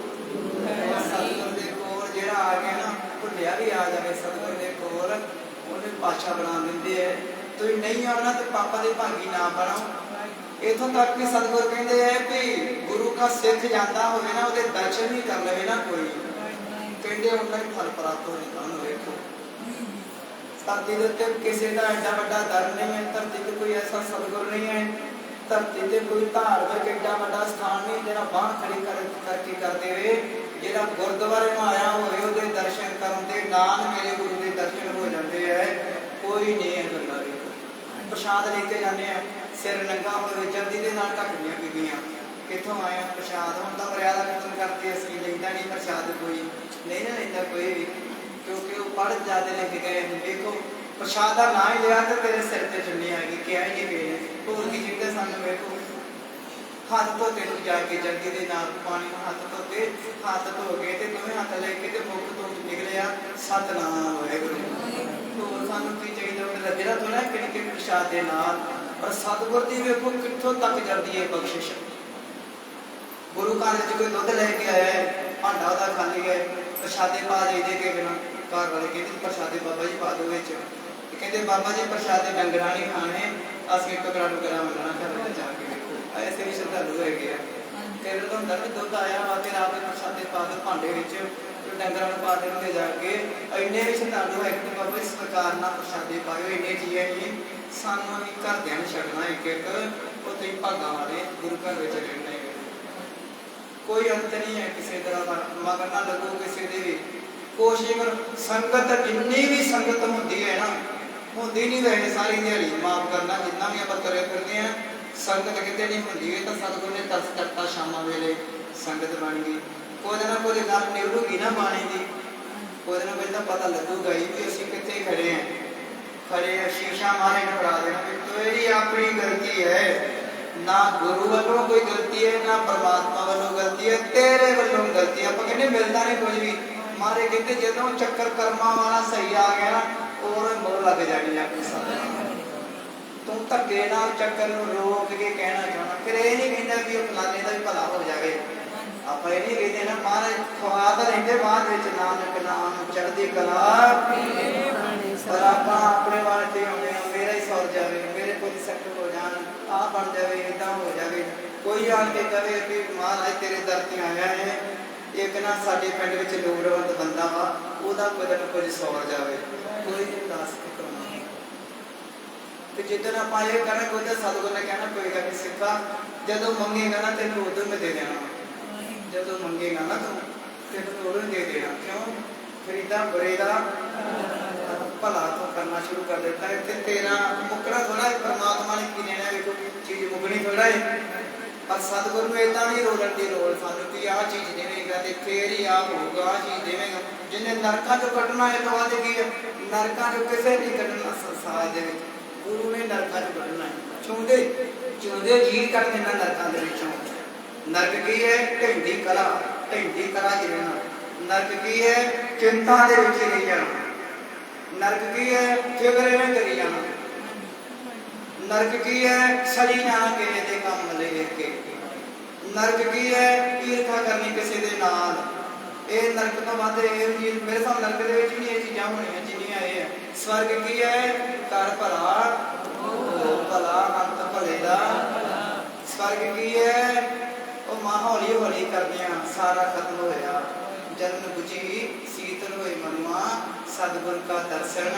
ਸਤਿਗੁਰ ਦੇ ਕੋਲ ਜਿਹੜਾ ਆ ਗਿਆ ਨਾ ਭੁੱਲਿਆ ਵੀ ਆ ਜਾਵੇ ਸਤਿਗੁਰ ਦੇ ਕੋਲ ਉਹਨੇ ਪਾਤਸ਼ਾਹ ਬਣਾ ਦਿੰਦੇ ਹੈ। ਤੁਸੀਂ ਨਹੀਂ ਆਉਣਾ ਤੇ ਪਾਪਾ ਦੇ ਭਾਗੀ ਨਾ ਬਣੋ। ਇਥੋਂ ਤੱਕ ਕਿ ਸਤਿਗੁਰ ਕਹਿੰਦੇ ਹੈ ਕਿ ਗੁਰੂ ਦਾ ਸਿੱਖ ਜਾਂਦਾ ਹੋਵੇ ਨਾ ਉਹਦੇ ਦਰਸ਼ਨ ਵੀ ਕਰ ਲਵੇ ਨਾ ਕੋਈ ਕਹਿੰਦੇ ਉਹਨਾਂ ਹੀ ਫਲ ਪ੍ਰਾਪਤ ਹੋ ਜਾਂਦਾ। ਉਹਨੂੰ ਵੇਖੋ ਧਰਤੀ ਦੇ ਉੱਤੇ ਕਿਸੇ ਦਾ ਐਡਾ ਵੱਡਾ ਦਰ ਨਹੀਂ ਹੈ। ਧਰਤੀ ਤੇ ਕੋਈ ਐਸਾ ਸਤਿਗੁਰ ਨਹੀਂ ਹੈ। ਧਰਤੀ ਤੇ ਕੋਈ ਧਾਰਮਿਕ ਐਡਾ ਵੱਡਾ ਸਥਾਨ ਨਹੀਂ ਜਿਹੜਾ ਬਾਂਹ ਖੜੀ ਕਰਕੇ ਕਰ ਦੇਵੇ। ਜਿਹੜਾ ਗੁਰਦੁਆਰੇ ਨੂੰ ਆਇਆ ਹੋਵੇ ਉਹਦੇ ਦਰਸ਼ਨ ਕਰਨ ਦੇ ਨਾਲ ਮੇਰੇ ਗੁਰੂ ਦੇ ਦਰਸ਼ਨ ਹੋ ਜਾਂਦੇ ਹੈ। ਕੋਈ ਨਹੀਂ ਹੈ ਗੱਲਾਂ ਵੀ ਪ੍ਰਸ਼ਾਦ ਲੈ ਕੇ ਜਾਂਦੇ ਆ ਸਿਰ ਨੰਗਾ ਹੋਵੇ ਜਲਦੀ ਦੇ ਨਾਲ ਢੱਕਦੀਆਂ ਬੀਬੀਆਂ ਕਿੱਥੋਂ ਆਇਆ ਪ੍ਰਸ਼ਾਦ। ਹੁਣ ਤਾਂ ਮਰਿਆਦਾ ਖਤਮ ਕਰਕੇ ਅਸੀਂ ਲੈਂਦਾ ਨਹੀਂ ਪ੍ਰਸ਼ਾਦ ਕੋਈ ਨਹੀਂ ਨਾ ਲੈਂਦਾ ਕੋਈ ਵੀ ਕਿਉਂਕਿ ਉਹ ਪੜ੍ਹ ਜ਼ਿਆਦਾ ਲਿਖ ਗਏ। ਦੇਖੋ ਪ੍ਰਸ਼ਾਦ ਦਾ ਨਾਂ ਹੀ ਲਿਆ ਤੇ ਤੇਰੇ ਸਿਰ ਤੇ ਚੁੰਨੀ ਆ ਗਈ ਕਿਹਾ ਹੀ ਨਹੀਂ ਗਏ ਹੋਰ ਕੀ ਚਾਹੀਦਾ ਸਾਨੂੰ। ਵੇਖੋ ਹੱਥ ਧੋਤੇ ਨੂੰ ਜਾ ਕੇ ਜਲਦੀ ਦੇ ਨਾਲ ਪਾਣੀ ਨੂੰ ਹੱਥ ਧੋਤੇ ਹੱਥ ਧੋ ਕੇ ਤੇ ਦੋਵੇਂ ਹੱਥ ਲੈ ਕੇ ਤੇ ਮੁੱਖ ਤੋਂ ਨਿਕਲਿਆ ਸਤਿਨਾਮ ਵਾਹਿਗੁਰੂ। ਹੋਰ ਸਾਨੂੰ ਕੀ ਚਾਹੀਦਾ ਉਹਦਾ ਜਿਹੜਾ ਥੋੜਾ ਕਿਣਕੇ ਪ੍ਰਸ਼ਾਦ ਦੇ ਨਾਲ। ਪਰ ਸਤਿਗੁਰ ਦੀ ਵੇਖੋ ਕਿੱਥੋਂ ਤੱਕ ਜਾਂਦੀ ਹੈ ਬਖਸ਼ਿਸ਼। गुरु घर च कोई दुध लैके आया है, भांडा वह खाली है, प्रशादे पा दे के बिना घर वाले कहते प्रशादे बाबा जी पा दो विच, कहते बाबा जी प्रशादे डंगर नहीं खाने, असं टुकड़ा टुकड़ा मंगना घर में जाके देखो। ऐसे भी श्रद्धालु है कई बार होंगे भी दुध आया वा फिर आप प्रशादे पा दो भांडे डंगर पा देंगे जाके, इन्ने भी श्रद्धालु है कि बाबा इस प्रकार ना प्रशादे पाओ, इन्ने चीज़ें ही सानू भी घरदियां ने छड्डना एक एक उत्थे भागां वाले गुरु घर में रहने। कोई अंत नहीं है किसी तरह का, मगर ना लगो किसी की भी कोशिश करो। संगत जिन्नी भी संगत होती है ना, होती नहीं वैसे सारी दिहाड़ी माफ करना जितना भी आप तुरे फिरते हैं, संगत कितने नहीं होती है। तो सतगुरु ने दस करता शाम वेले संगत बन गई, कोई ना कोई गल निवड़ूगी ना पानी की, कोई ना कोई तो पता लगूगा ही भी असीं कित्थे खड़े हैं। खड़े शीशा मारे ने फड़ा देना कि तेरी अपनी गलती है, ना गुरु वालों कोई गलती है ना परमात्मा वालों गलती है, तेरे वालों गलती है। आप कहते मिलता नहीं कुछ भी, मारे कहते जो चक्कर कर्मा वाला सही आ गया ना और मोह लग जानी अपने साथ। तुम धक्के ना चक्कर रोक के कहना चाहना, फिर ये नहीं कहना कि फलाने का भी भला हो जाए। आप ये नहीं कहते ना महाराज खुआद रहते बाद नानक नाम चढ़ती कला, पर आप अपने वास्ते आने मेरा ही सौर जाए, मेरे कुछ सेट हो जान, आ बन जाए, इदा हो जाए। कोई आके कहे भी महाराज तेरे दर ते आया है, एक ना साडे पिंड विच लोड़वंद बंदा वा, ओहदा कुछ ना कुछ सौर जाए, कोई उदास नहीं करना। तो जिदन आप ये कहना कोई सतगुरु ने कहना कोई गल नहीं सिखा, जदों मंगेगा ना तेन उदों मैं दे देना, जदों मंगेगा ना तू तेन उदों दे देना। क्यों खरीदा बुरे का भला तो करना शुरू कर देता है। फिर तेरा मुकना थोड़ा है, परमात्मा ने की देना है, कोई चीज मुकनी थोड़ा है। पर सतगुरु में इतना नहीं रोलन की लोड़ सानू कि आ चीज देवेगा तो फिर ही आप होगा, आ चीज देवेगा। जिन्हें नरकों चो कटना है तो आज की नरकों चो किसे नहीं कटना संसार के, गुरु ने नरकों चो कटना है। चूंदे चूंदे जी कट देना नरकों के विचों। नरक की है ढिंडी कला जिवेना, नरक की है चिंता के विच नहीं जाना, नरक की है फिक्र में करी जाना, नरक की है सड़ी जाना किसी के काम ले के, नरक की है ईर्खा करनी किसी के नाल। ये नरक तो वध मेरे साथ नरक के भी ये चीज़ां होनियां जिन्नियां ये है। स्वर्ग की है कर भला भला अंत भले दा, स्वर्ग की है वो मां हौली हौली करदियां सारा खत्म होया, जन्म बुझी शीतल होए मनुआ, सतगुरु का दर्शन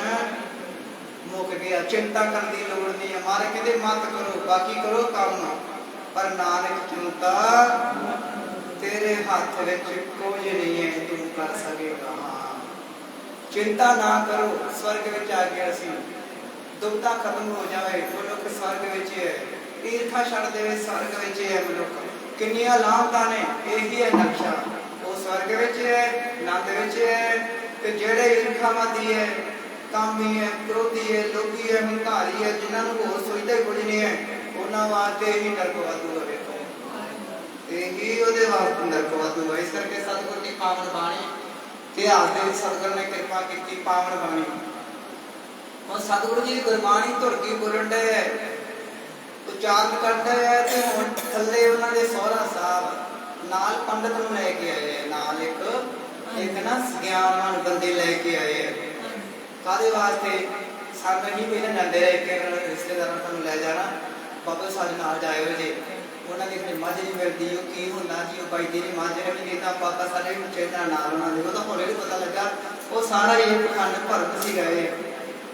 मुक गया। चिंता करने की लोड़ नहीं है, मारे कहते मत करो बाकी करो काम, पर नानक चिंता तेरे हाथ विच कुछ नहीं है तू कर सकेगा। चिंता ना करो, स्वर्ग विच आ गया सी, दुविधा खत्म हो जाए, मनुख स्वर्ग विच है, ईर्खा छड़ देवे स्वर्ग विच है मनुख। किन्नियां लामतां ने, यही है नक्शा, वो स्वर्ग विच है, नंद विच है। ते जेड़े ईर्खावादी है, कामी है, क्रोधी है, लोभी है, हंकारी है, जिन्होंने होर सोचते कुछ नहीं है, उन्होंने वास्ते ही नरक वाधू है। देखो यही उहदे वास्ते नरक वाधू है। इस करके सतगुरु की पावन बाणी इतिहास के सतगुरु ने कृपा की पावन बाणी, और सतगुरु जी की गुरबाणी धुरकी बोलन डे उच्चारण करते हैं। तो हुण थल्ले उन्होंने सौरा साहब नाल पंडित नूं लैके आए, नाल एक ना ज्ञानवान बंदे लैके आए। कादे वास्ते साडे नहीं पहले जाते रहे कि रिश्तेदारों को लै जाना, बाबा साडे नाल जाए हो जे, उन्होंने अपनी मझ नहीं मिलती, वो की होंदा जी, वो बाई तेरी मझ ने भी कहता बाबा साडे चेहरा नाल उन्होंने, वो तो हौले नहीं पता लगा वो सारा ये पखंड भरत सी गए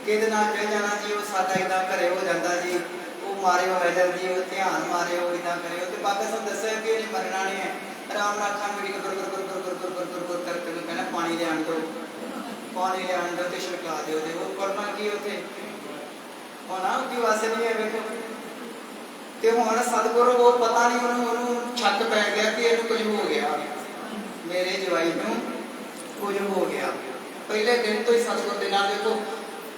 कि चल जाना जी, वो साडा इदा घरे हो जाता जी, वो मारे हो वैदर जी, वो ध्यान मारे हो इदा करे हो। तो बाबा साहब दस्या कि नहीं मरना नहीं है, आराम नाल अखां मेरी गुर गुर गुर गुर गुर गुर गुर गुर करके कहना पानी लियान दो, पानी लियान दो तो छिड़का दो, वो करना की उत्थे होना की वासे नहीं है। वेखो ते हुण सतगुरु वो पता नहीं उन्होंने छक पै गया कि इन्हूं कुछ हो गया, मेरे जवाई नूं कुछ हो गया। पहले दिन तो ही सतगुरु के नाल देखो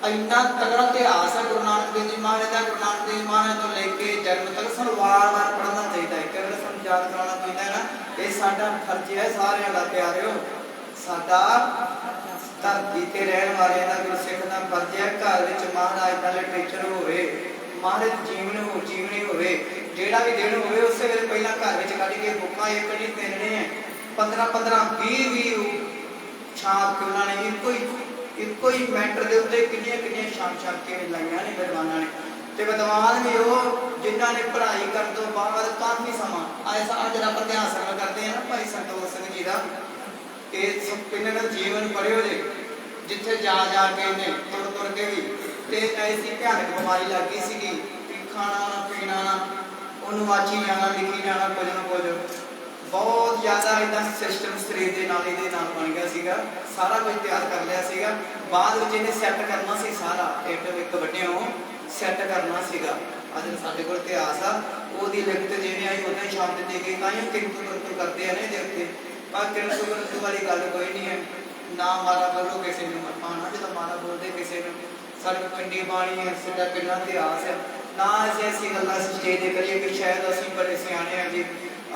इन्ना तगड़ा इतिहास है गुरु नानक देव जी महाराज का। गुरु नानक देव महाराज तो लेके जन्म तक सानूं वार-वार पढ़ना चाहिए, एक बार सानूं याद कराना पैंदा है ना, ये साडा फर्ज है सारिਆਂ ਦਾ प्यारिओ, साडा धरती ते रहण वालिਆਂ ਦਾ गुरसिख ਦਾ फर्ज है घर विच महाराज का लिटरेचर होवे, महाराज जीवनी होवे। ਜਿਹੜਾ ਵੀ ਦਿਨ ਹੋਵੇ ਉਸੇ ਵੇਲੇ ਪਹਿਲਾਂ ਘਰ ਵਿੱਚ ਕੱਢ ਕੇ ਬੁੱਕਾਂ ਇੱਕ ਨਹੀਂ ਤਿੰਨ ਨੇ 15 20 ਛਾਪ ਕੇ ਉਹਨਾਂ ਨੇ ਇੱਕੋ ਹੀ ਮੈਟਰ ਦੇ ਉੱਤੇ ਕਿੰਨੀਆਂ ਛਾਪ ਕੇ ਲਾਈਆਂ ਨੇ ਵਿਦਵਾਨਾਂ ਨੇ। ਤੇ ਵਿਦਵਾਨ ਵੀ ਉਹ ਜਿਨ੍ਹਾਂ ਨੇ ਪੜ੍ਹਾਈ ਕਰਨ ਤੋਂ ਬਾਅਦ ਕਾਫੀ ਸਮਾਂ ਐਸਾ ਅੱਜ ਆਪਾਂ ਇਤਿਹਾਸ ਕਰਦੇ ਹਾਂ ਨਾ ਭਾਈ ਸੰਤੋਖ ਸਿੰਘ ਜੀ ਦਾ, ਇਹ ਕਿੰਨੇ ਦਾ ਜੀਵਨ ਪੜ੍ਹਿਓ ਜੇ, ਜਿੱਥੇ ਜਾ ਕੇ ਇਹਨੇ ਤੁਰ ਕੇ ਵੀ ਤੇ ਐਸੀ ਭਿਆਨਕ ਬਿਮਾਰੀ ਲੱਗ ਗਈ ਸੀਗੀ ਕਿ ਖਾਣਾ ਨਾ ਪੀਣਾ ਨਾ, ਉਹਨੂੰ ਵਾਚੀ ਜਾਣਾ ਲਿਖੀ ਜਾਣਾ ਕੁਝ ਨਾ ਕੁਝ, ਬਹੁਤ ਜ਼ਿਆਦਾ ਇਦਾਂ ਸਿਸਟਮ ਸਰੀਰ ਦੇ ਨਾਲ ਇਹਦੇ ਨਾਲ ਬਣ ਗਿਆ ਸੀਗਾ। ਸਾਰਾ ਕੁਝ ਤਿਆਰ ਕਰ ਲਿਆ ਸੀਗਾ, ਬਾਅਦ ਵਿੱਚ ਇਹਨੇ ਸੈੱਟ ਕਰਨਾ ਸੀ ਸਾਰਾ ਇੱਕ ਵੱਡਿਓ ਸੈੱਟ ਕਰਨਾ ਸੀਗਾ। ਅੱਜ ਸਾਡੇ ਕੋਲ ਇਤਿਹਾਸ ਆ, ਉਹਦੀ ਲਿਖਤ ਜਿਵੇਂ ਆਈ ਉਦਾਂ ਹੀ ਛਾਪ ਦਿੱਤੀ ਗਈ, ਤਾਂ ਹੀ ਕਿੰਤੂ ਪਰੰਤੂ ਕਰਦੇ ਆ ਨੇ ਇਹਦੇ ਉੱਤੇ। ਪਰ ਕਿੰਤੂ ਪਰੰਤੂ ਵਾਲੀ ਗੱਲ ਕੋਈ ਨਹੀਂ ਹੈ, ਨਾ ਮਾਰਾ ਬੋਲੋ ਕਿਸੇ ਨੂੰ ਮਰਪਾਣਾ, ਜਦੋਂ ਮਾਰਾ ਬੋਲਦੇ ਕਿਸੇ ਨੂੰ ਸਾਡੇ ਪਿੰਡੀ ਬਾਣੀ ਹੈ, ਸਾਡਾ ਕਿੰਨਾ ਇਤਿਹਾਸ ਹੈ। ਨਾ ਅਸੀਂ ਐਸੀ ਗੱਲਾਂ ਸਟੇਜ ਤੇ ਕਰੀਏ ਕਿ ਸ਼ਾਇਦ ਅਸੀਂ ਬੜੇ ਸਿਆਣੇ ਹਾਂ ਜੀ,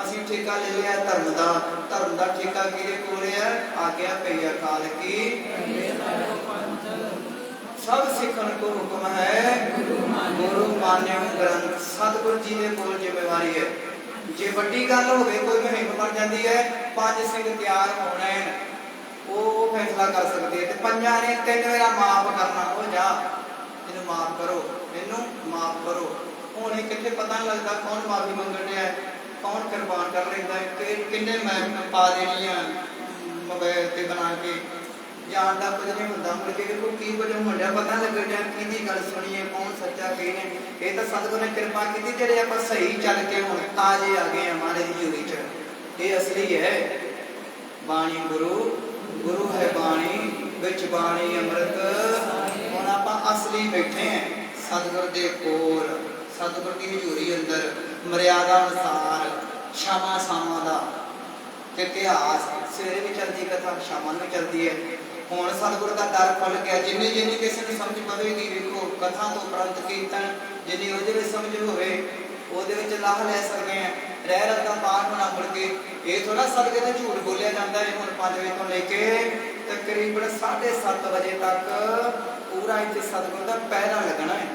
ਅਸੀਂ ਠੇਕਾ ਲੈ ਲਿਆ ਧਰਮ ਦਾ ਠੇਕਾ ਕਿਹਦੇ ਕੋਲ ਹੈ? ਆਗਿਆ ਪਈ ਅਕਾਲ ਕੀ, ਸਭ ਸਿੱਖਣ ਕੋ ਹੁਕਮ ਹੈ, ਗੁਰੂ ਮਾਨਿਓ ਗ੍ਰੰਥ। ਸਤਿਗੁਰੂ ਜੀ ਦੇ ਕੋਲ ਜ਼ਿੰਮੇਵਾਰੀ ਹੈ। ਜੇ ਵੱਡੀ ਗੱਲ ਹੋਵੇ, ਕੋਈ ਮੁਹਿੰਮ ਬਣ ਜਾਂਦੀ ਹੈ, 5 ਸਿੰਘ ਤਿਆਰ ਹੋਣੇ ਉਹ ਫੈਸਲਾ ਕਰ ਸਕਦੇ, ਤੇ 5 ਨੇ 3 ਵਾਰ ਮਾਫ ਕਰਨਾ, ਉਹ ਜਾ ਇਹਨੂੰ ਮਾਫ ਕਰੋ, ਇਹਨੂੰ ਮਾਫ ਕਰੋ। ਹੁਣ ਇਹ ਕਿੱਥੇ ਪਤਾ ਨਹੀਂ ਲੱਗਦਾ ਕੌਣ ਮਾਫੀ ਮੰਗਣ ਰਿਹਾ, ਕੌਣ ਕੁਰਬਾਨ ਕਰ ਲੈਂਦਾ ਹੈ, ਕਿੰਨੇ ਮੈਂ ਪਾ ਦੇਣੀ ਆ ਮੋਬਾਈਲ ਤੇ ਬਣਾ ਕੇ, ਜਾਣ ਦਾ ਕੁਝ ਨਹੀਂ ਹੁੰਦਾ। ਮੁੜ ਕੇ ਦੇਖੋ ਕੀ ਕੁਝ ਮੁੰਡਿਆ ਪਤਾ ਲੱਗਣ ਡਿਆ ਕਿਹਦੀ ਗੱਲ ਸੁਣੀਏ, ਕੌਣ ਸੱਚਾ ਕੀ ਨੇ। ਇਹ ਤਾਂ ਸਤਿਗੁਰ ਨੇ ਕਿਰਪਾ ਕੀਤੀ, ਜਿਹੜੇ ਆਪਾਂ ਸਹੀ ਚੱਲ ਕੇ ਹੁਣ ਤਾਜ਼ੇ ਆ ਗਏ ਹਮਾਰੇ ਦੀ ਜੁਗੀ ਚ, ਇਹ ਅਸਲੀ ਹੈ ਬਾਣੀ। ਗੁਰੂ ਹੈ ਬਾਣੀ, ਵਿੱਚ ਬਾਣੀ ਅੰਮ੍ਰਿਤ। ਹੁਣ ਆਪਾਂ ਅਸਲੀ ਬੈਠੇ ਹਾਂ ਸਤਿਗੁਰ ਦੇ ਕੋਲ, ਸਤਿਗੁਰ ਦੀ ਹਜ਼ੂਰੀ ਅੰਦਰ, ਮਰਿਆਦਾ ਅਨੁਸਾਰ ਸ਼ਾਮਾਂ ਸਾਵਾਂ ਦਾ ਤੇ ਇਤਿਹਾਸ। ਸਵੇਰੇ ਵੀ ਚੱਲਦੀ ਕਥਾ, ਸ਼ਾਮਾਂ ਨੂੰ ਚੱਲਦੀ ਹੈ। ਹੁਣ ਸਤਿਗੁਰ ਦਾ ਦਰ ਖੁੱਲ ਗਿਆ, ਜਿੰਨੀ ਕਿਸੇ ਨੂੰ ਸਮਝ ਪਵੇਗੀ, ਵੇਖੋ ਕਥਾ ਤੋਂ ਉਪਰੰਤ ਕੀਰਤਨ ਜਿੰਨੀ ਉਹਦੇ ਵਿੱਚ ਸਮਝ ਹੋਵੇ ਉਹਦੇ ਵਿੱਚ ਲਾਹ ਲੈ ਸਕਦੇ ਹਾਂ। ਰਹਿ ਰਤਾ ਪਾਠ ਹੋਣਾ, ਮੁੜ ਕੇ ਇਹ ਥੋੜਾ ਸਦਕੇ ਤੇ ਝੂਠ ਬੋਲਿਆ ਜਾਂਦਾ ਹੈ। ਹੁਣ 5 ਵਜੇ ਤੋਂ ਲੈ ਕੇ ਤਕਰੀਬਨ 7:30 ਵਜੇ ਤੱਕ ਪੂਰਾ ਇੱਥੇ ਸਤਿਗੁਰ ਦਾ ਪਹਿਰਾ ਲੱਗਣਾ ਹੈ।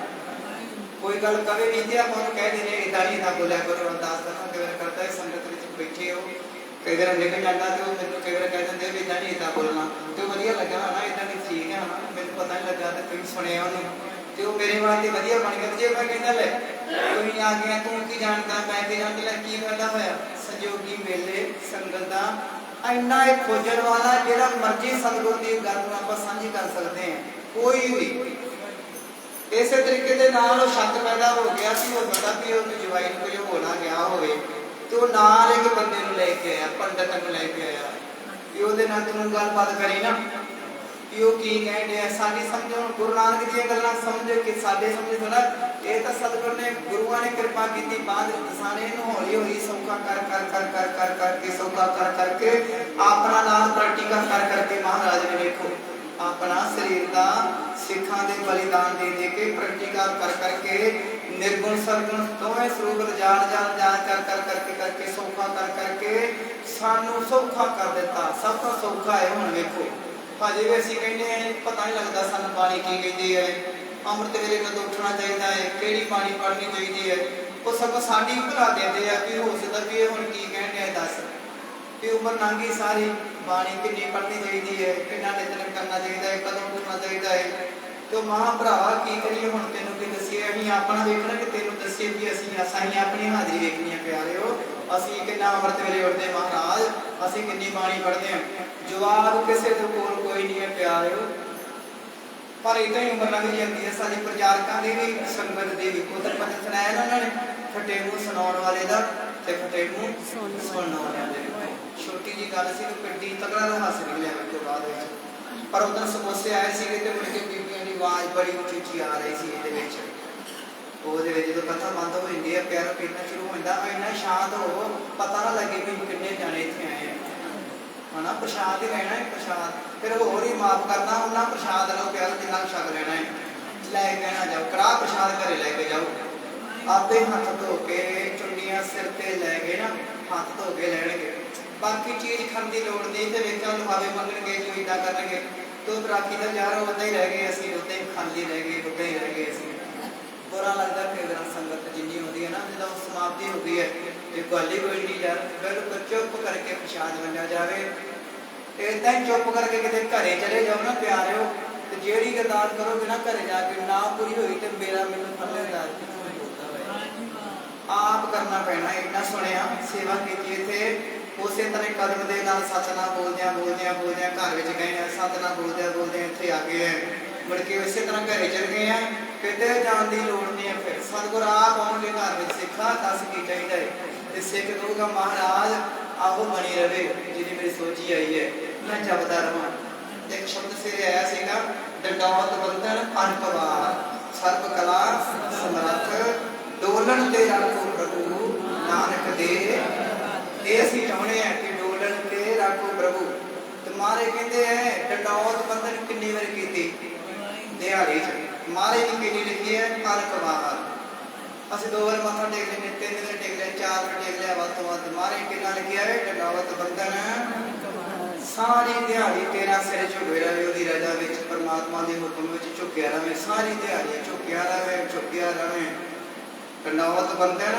ਕੋਈ ਗੱਲ ਕਵੇ ਨਹੀਂ ਤੇ ਆਪਾਂ ਨੂੰ ਕਹਿ ਦੇਣੇ ਇਦਾਂ ਨਹੀਂ ਇਦਾਂ ਬੋਲਿਆ ਕਰੋ, ਅਰਦਾਸ ਕਰਨਾ ਕਈ ਵਾਰ ਕਰਦਾ ਹੈ, ਸੰਗਤ ਵਿੱਚ ਬੈਠੇ ਹੋ ਕਈ ਵਾਰ ਨਿਕਲ ਜਾਂਦਾ ਤੇ ਉਹ ਮੈਨੂੰ ਕਈ ਵਾਰ ਕਹਿ ਦਿੰਦੇ ਵੀ ਇਦਾਂ ਨਹੀਂ ਇਦਾਂ ਬੋਲਣਾ, ਤੇ ਉਹ ਵਧੀਆ ਲੱਗਾ ਨਾ ਇਦਾਂ ਨਹੀਂ ਠੀਕ ਹੈ ਨਾ, ਮੈਨੂੰ ਪਤਾ ਨਹੀਂ ਲੱਗਾ ਤੇ ਤੁਸੀਂ ਸੁਣਿਆ ਉਹਨੂੰ ਤੇ ਉਹ ਮੇਰੇ ਵਾਸਤੇ ਵਧੀਆ ਬਣ ਗਿਆ। ਜੇ ਮੈਂ ਕਹਿੰਦਾ ਲੈ ਤੁਸੀਂ ਆ ਗਿਆ, ਤੂੰ ਕੀ ਜਾਣਦਾ, ਮੈਂ ਕੀ ਜਾਣਦਾ, ਕੀ ਫਾਇਦਾ ਹੋਇਆ। ਸੰਜੋਗੀ ਮੇਲੇ ਸੰਗਤ ਦਾ ਇੰਨਾ ਇਹ ਖੋਜਣ ਵਾਲਾ, ਜਿਹੜਾ ਮਰਜ਼ੀ ਸਤਿਗੁਰ ਦੀ ਗੱਲ ਨੂੰ ਆਪਾਂ ਸਾਂਝੀ ਕਰ ਸਕਦੇ ਹਾਂ, ਕੋਈ ਵੀ। ਇਸੇ ਤਰੀਕੇ ਦੇ ਨਾਲ ਉਹ ਸ਼ੱਕ ਪੈਦਾ ਹੋ ਗਿਆ ਸੀ, ਉਹ ਪਤਾ ਵੀ ਉਹ ਜਵਾਈ ਨੂੰ ਕੋਈ ਹੋਣਾ ਗਿਆ ਹੋਵੇ, ਤੇ ਉਹ ਨਾਲ ਇੱਕ ਬੰਦੇ ਨੂੰ ਲੈ ਕੇ ਆਇਆ, ਪੰਡਤ ਨੂੰ ਲੈ ਕੇ ਆਇਆ ਕਿ ਉਹਦੇ ਨਾਲ ਤੂੰ ਗੱਲਬਾਤ ਕਰੀ ਨਾ ਕਿ ਉਹ ਕੀ ਕਹਿਣ ਡਿਆ। ਸਾਡੀ ਸਮਝੋ, ਗੁਰੂ ਨਾਨਕ ਦੀਆਂ ਗੱਲਾਂ ਸਮਝ ਕੇ ਸਾਡੇ ਸਮਝ ਥੋੜਾ, ਇਹ ਤਾਂ ਸਤਿਗੁਰ ਨੇ ਗੁਰੂਆਂ ਨੇ ਕਿਰਪਾ ਕੀਤੀ, ਬਾਅਦ ਦਸਾਣੇ ਇਹਨੂੰ ਹੌਲੀ ਹੌਲੀ ਸੌਖਾ ਕਰਕੇ ਸੌਖਾ ਕਰਕੇ ਆਪਣਾ ਨਾਲ ਪ੍ਰੈਕਟੀਕਲ ਕਰਕੇ ਮਹਾਰਾਜ ਨੇ ਵੇਖੋ ਆਪਣਾ ਸਰੀਰ ਦਾ ਸਿੱਖਾਂ ਦੇ ਬਲੀਦਾਨ ਦੇ ਕੇ ਪ੍ਰੈਕਟੀਕਲ ਕਰਕੇ ਨਿਰਗੁਣ ਸਰਗੁਣ ਦੋਵੇਂ ਸਰੂਪ ਜਾਣ ਕਰਕੇ ਸੌਖਾ ਕਰਕੇ ਸਾਨੂੰ ਸੌਖਾ ਕਰ ਦਿੱਤਾ। ਸਭ ਤੋਂ ਸੌਖਾ ਹੈ। ਹੁਣ ਵੇਖੋ ਹਜੇ ਵੀ ਅਸੀਂ ਕਹਿੰਦੇ ਹਾਂ ਪਤਾ ਨਹੀਂ ਲੱਗਦਾ ਸਾਨੂੰ ਬਾਣੀ ਕੀ ਕਹਿੰਦੀ ਹੈ, ਅੰਮ੍ਰਿਤ ਵੇਲੇ ਕਦੋਂ ਉੱਠਣਾ ਚਾਹੀਦਾ ਹੈ, ਕਿਹੜੀ ਬਾਣੀ ਪੜ੍ਹਨੀ ਚਾਹੀਦੀ ਹੈ। ਉਹ ਸਭ ਸਾਡੀ ਭੁਲਾ ਦਿੰਦੇ ਆ ਕਿ ਹੋ ਸਕਦਾ ਵੀ ਇਹ ਹੁਣ ਕੀ ਕਹਿਣ ਡਿਆ ਦੱਸ, ਕਿ ਉਮਰ ਲੰਘੀ ਸਾਰੀ, ਬਾਣੀ ਕਿੰਨੀ ਪੜ੍ਹਨੀ ਚਾਹੀਦੀ ਹੈ, ਕਿੰਨਾ ਨਿਤਨੇਮ ਕਰਨਾ ਚਾਹੀਦਾ ਹੈ, ਕਦੋਂ ਉੱਠਣਾ ਚਾਹੀਦਾ ਹੈ। ਤੇ ਮਹਾਂ ਭਰਾਵਾ ਕੀ ਕਰੀਏ, ਹੁਣ ਤੈਨੂੰ ਕੀ ਦੱਸੀਏ, ਅਸੀਂ ਆਪਣਾ ਵੇਖਣਾ ਕਿ ਤੈਨੂੰ ਦੱਸੀਏ ਵੀ ਅਸੀਂ ਆਪਣੀ ਹਾਜ਼ਰੀ ਵੇਖਣੀ ਹੈ। ਪਿਆਰਿਓ ਅਸੀਂ ਕਿੰਨਾ ਅੰਮ੍ਰਿਤ ਵੇਲੇ ਉੱਠਦੇ ਮਹਾਰਾਜ, ਅਸੀਂ ਕਿੰਨੀ ਬਾਣੀ ਪੜ੍ਹਦੇ ਹਾਂ, ਜਵਾਬ ਕਿਸੇ ਦੇ ਕੋਲ ਕੋਈ ਨਹੀਂ ਹੈ ਪਿਆਰਿਓ। ਪਰ ਇਦਾਂ ਹੀ ਉਮਰ ਲੰਘ ਜਾਂਦੀ ਹੈ। ਸਾਡੇ ਪ੍ਰਚਾਰਕਾਂ ਦੀ ਵੀ ਸੰਗਤ ਦੀ ਵੀ ਉਧਰ ਪਤਾ ਸੁਣਾਇਆ ਨਾ ਉਹਨਾਂ ਨੇ, ਫਟੇ ਮੂੰਹ ਸੁਣਾਉਣ ਵਾਲੇ ਦਾ ਤੇ ਫਟੇ ਮੂੰਹ ਸੁਣਨ ਵਾਲਿਆਂ ਦੇ। ਛੋਟੀ ਜੀ ਗੱਲ ਸੀ, ਪਿੰਡੀ ਤਗੜਾ ਦਾ ਹੱਸ ਨਿਕਲਿਆ ਤੋਂ ਬਾਅਦ ਵਿੱਚ। ਪਰ ਉਦੋਂ ਸਮੋਸੇ ਆਏ ਸੀਗੇ ਤੇ ਮੁੜ ਕੇ ਬੀਬੀਆਂ ਦੀ ਆਵਾਜ਼ ਬੜੀ ਉੱਚੀ ਆ ਰਹੀ ਸੀ ਇਹਦੇ ਵਿੱਚ। ਉਹਦੇ ਵਿੱਚ ਜਦੋਂ ਕਥਾ ਬੰਦ ਹੋ ਜਾਂਦੀ ਹੈ, ਪਿਆਰ ਪੀਣਾ ਸ਼ੁਰੂ ਹੋ ਜਾਂਦਾ, ਇੰਨਾ ਸ਼ਾਂਤ ਹੋ ਪਤਾ ਨਾ ਲੱਗੇ ਵੀ ਕਿੰਨੇ ਜਾਣੇ ਇੱਥੇ ਆਏ ਆ ਹਨਾ। ਪ੍ਰਸ਼ਾਦ ਹੀ ਲੈਣਾ ਹੈ, ਪ੍ਰਸ਼ਾਦ ਫਿਰ ਹੋਰ ਹੀ ਮਾਫ ਕਰਨਾ, ਉਹਨਾਂ ਪ੍ਰਸ਼ਾਦ ਲਓ ਪਿਆਰ ਜਿੰਨਾ ਛਕ ਲੈਣਾ ਹੈ, ਲੈ ਕੇ ਨਾ ਜਾਓ। ਕੜਾਹ ਪ੍ਰਸ਼ਾਦ ਘਰੇ ਲੈ ਕੇ ਜਾਓ, ਆਪੇ ਹੱਥ ਧੋ ਕੇ ਚੁੰਨੀਆਂ ਸਿਰ ਤੇ ਲੈ ਕੇ ਨਾ ਹੱਥ ਧੋ ਕੇ ਲੈਣਗੇ। ਬਾਕੀ ਚੀਜ਼ ਖਾਣ ਦੀ ਲੋੜ ਨਹੀਂ, ਤੇ ਵੇਖਿਆ ਲਿਫਾਫੇ ਮੰਗਣਗੇ ਜੋ ਇੱਦਾਂ ਕਰਨਗੇ, ਤੇ ਰਾਖੀ ਦਾ ਯਾਰ ਉੱਦਾਂ ਹੀ ਰਹਿ ਗਏ, ਅਸੀਂ ਉੱਦਾਂ ਹੀ ਖਾਲੀ ਰਹਿ ਗਏ, ਉੱਦਾਂ ਹੀ ਰਹਿ ਗਏ ਅਸੀਂ। बुरा लगता कई बार संगत जिन्नी होती है ना, जो समाप्ति हो गई है ये गल ही कोई नहीं यार, बिल्कुल चुप करके प्रसाद वंडिया जाए। इदा ही चुप करके कितने घरे चले जाओ ना प्यारे हो, तो जी अरदास करोगे ना घरे जाके ना पूरी हुई तो मेरा मैनू थले अरदास आप करना पैना। इन्ना सुनिया सेवा की इतने उस तरह कदम के नाल सतनाम बोलद्या बोलद्या बोलद्या घर में गए हैं, सतनाम बोलद्या बोलद्या इतने आ गए हैं, मुड़ के इस तरह घरे चल गए हैं, कितने जाने की लोड़ नहीं है। फिर सतगुर आप आउणगे घर में, सिखा दस की चाहिए तो सिख कहूगा महाराज आओ बनी रहे जी मेरी सोची आई है, मैं जपदा रहा। एक शब्द सिर आया सीगा डंडौत बंधन अनपवार सर्व कला समर्थ डोलन ते राखो प्रभु नानक दे। ये असीं चाहुंदे हैं कि डोलन ते राखो प्रभु। तो मारे कहते हैं डंडौत बंधन कितनी बार की दिहाड़ी च मारे की कितनी लिखी है अनपवार। असं 2 बार मत्था टेक लेने, 3 बार टेक लिया, 4 बार टेक लिया, वध तो वध मारे कितना लिखा है डंडौत बंधन सारी दिहाड़ी तेरा सिर झुके रहे, वो रजा में परमात्मा के हुक्म में झुकिया रहे, सारी दिहाड़ी झुकिया रहे झुकिया रहे। डंडौत बंधन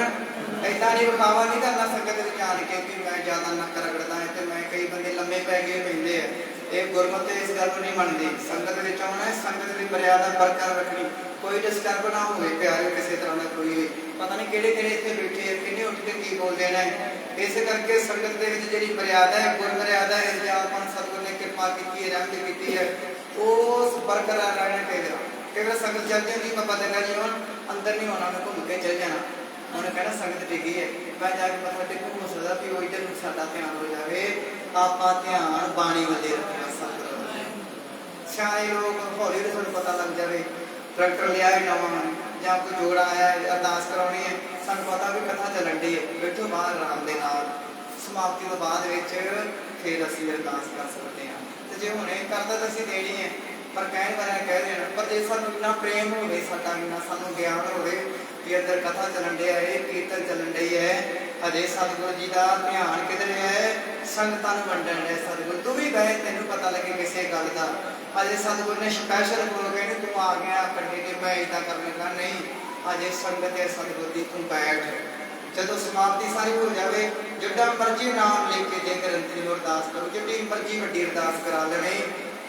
ऐसा नहीं विखावा नहीं करना संगत जान के कि मैं ज्यादा नक रगड़दा है, तो मैं कई बंदे लम्बे पै गए पेंदे है। ये गुरमत इस गल नहीं मनती, संगत में आना है, संगत की मर्यादा बरकरार रखनी, कोई डिस्टर्ब ना हो प्यारे किसी तरह का कोई पता नहीं किहड़े किहड़े इत्थे बैठे है, किन्ने उठ के की बोल देना है। इस करके संगत के विच जिहड़ी मर्यादा है, गुर मर्यादा है, जहाँ सतगुर ने कृपा की है, रहमत की है, उस बरकरार रहना चाहिए। कई बार संगत चलती नहीं, मैं पता नहीं हो अंदर नहीं होना, मैं घूम के चल जाना, उन्हें कहना संगत डिगी है, मैं जाके मत्था टेकूं, हो सकता भी वो इधर साडा ध्यान हो जाए, आपां ध्यान बाणी वल्ले रखना। सियाणे लोग हौली हौली तुहानूं पता लग जाए, ट्रैक्टर लिया है नवां ਜਾਂ कोई जोड़ा आया अरदास करानी है, सानूं पता भी कथा चलन डी है, बैठो बाहर आराम के नाल समाप्ति तो बाद फिर असीं अरदास कर सकते हैं। तो जे हुणे करदा तां असीं देनी है, पर कहण वाले कह देना, पर जे सानूं इन्ना प्रेम होवे, साडा इन्ना सानूं ज्ञान होवे कि अंदर कथा चलन डी है, कीर्तन चलन डी है, अजे सतगुरु जी का ध्यान किधर है, संगतां नूं वंडण है। सतगुरु तू भी गए, तेनों पता लगे किसी गल का, अजे सतगुरु ने स्पैशल बोल गए तू आ गया कट्टे के मैं इदा कर लगा, नहीं अजे संगत है सतगुरु की, तू बैठ। जो समाप्ति सारी हो जाए, जिड्डा मर्जी नाम लेके जे ग्रंथी नूं अरदास करो, जिड्डी मर्जी वड्डी अरदास करा लेनी,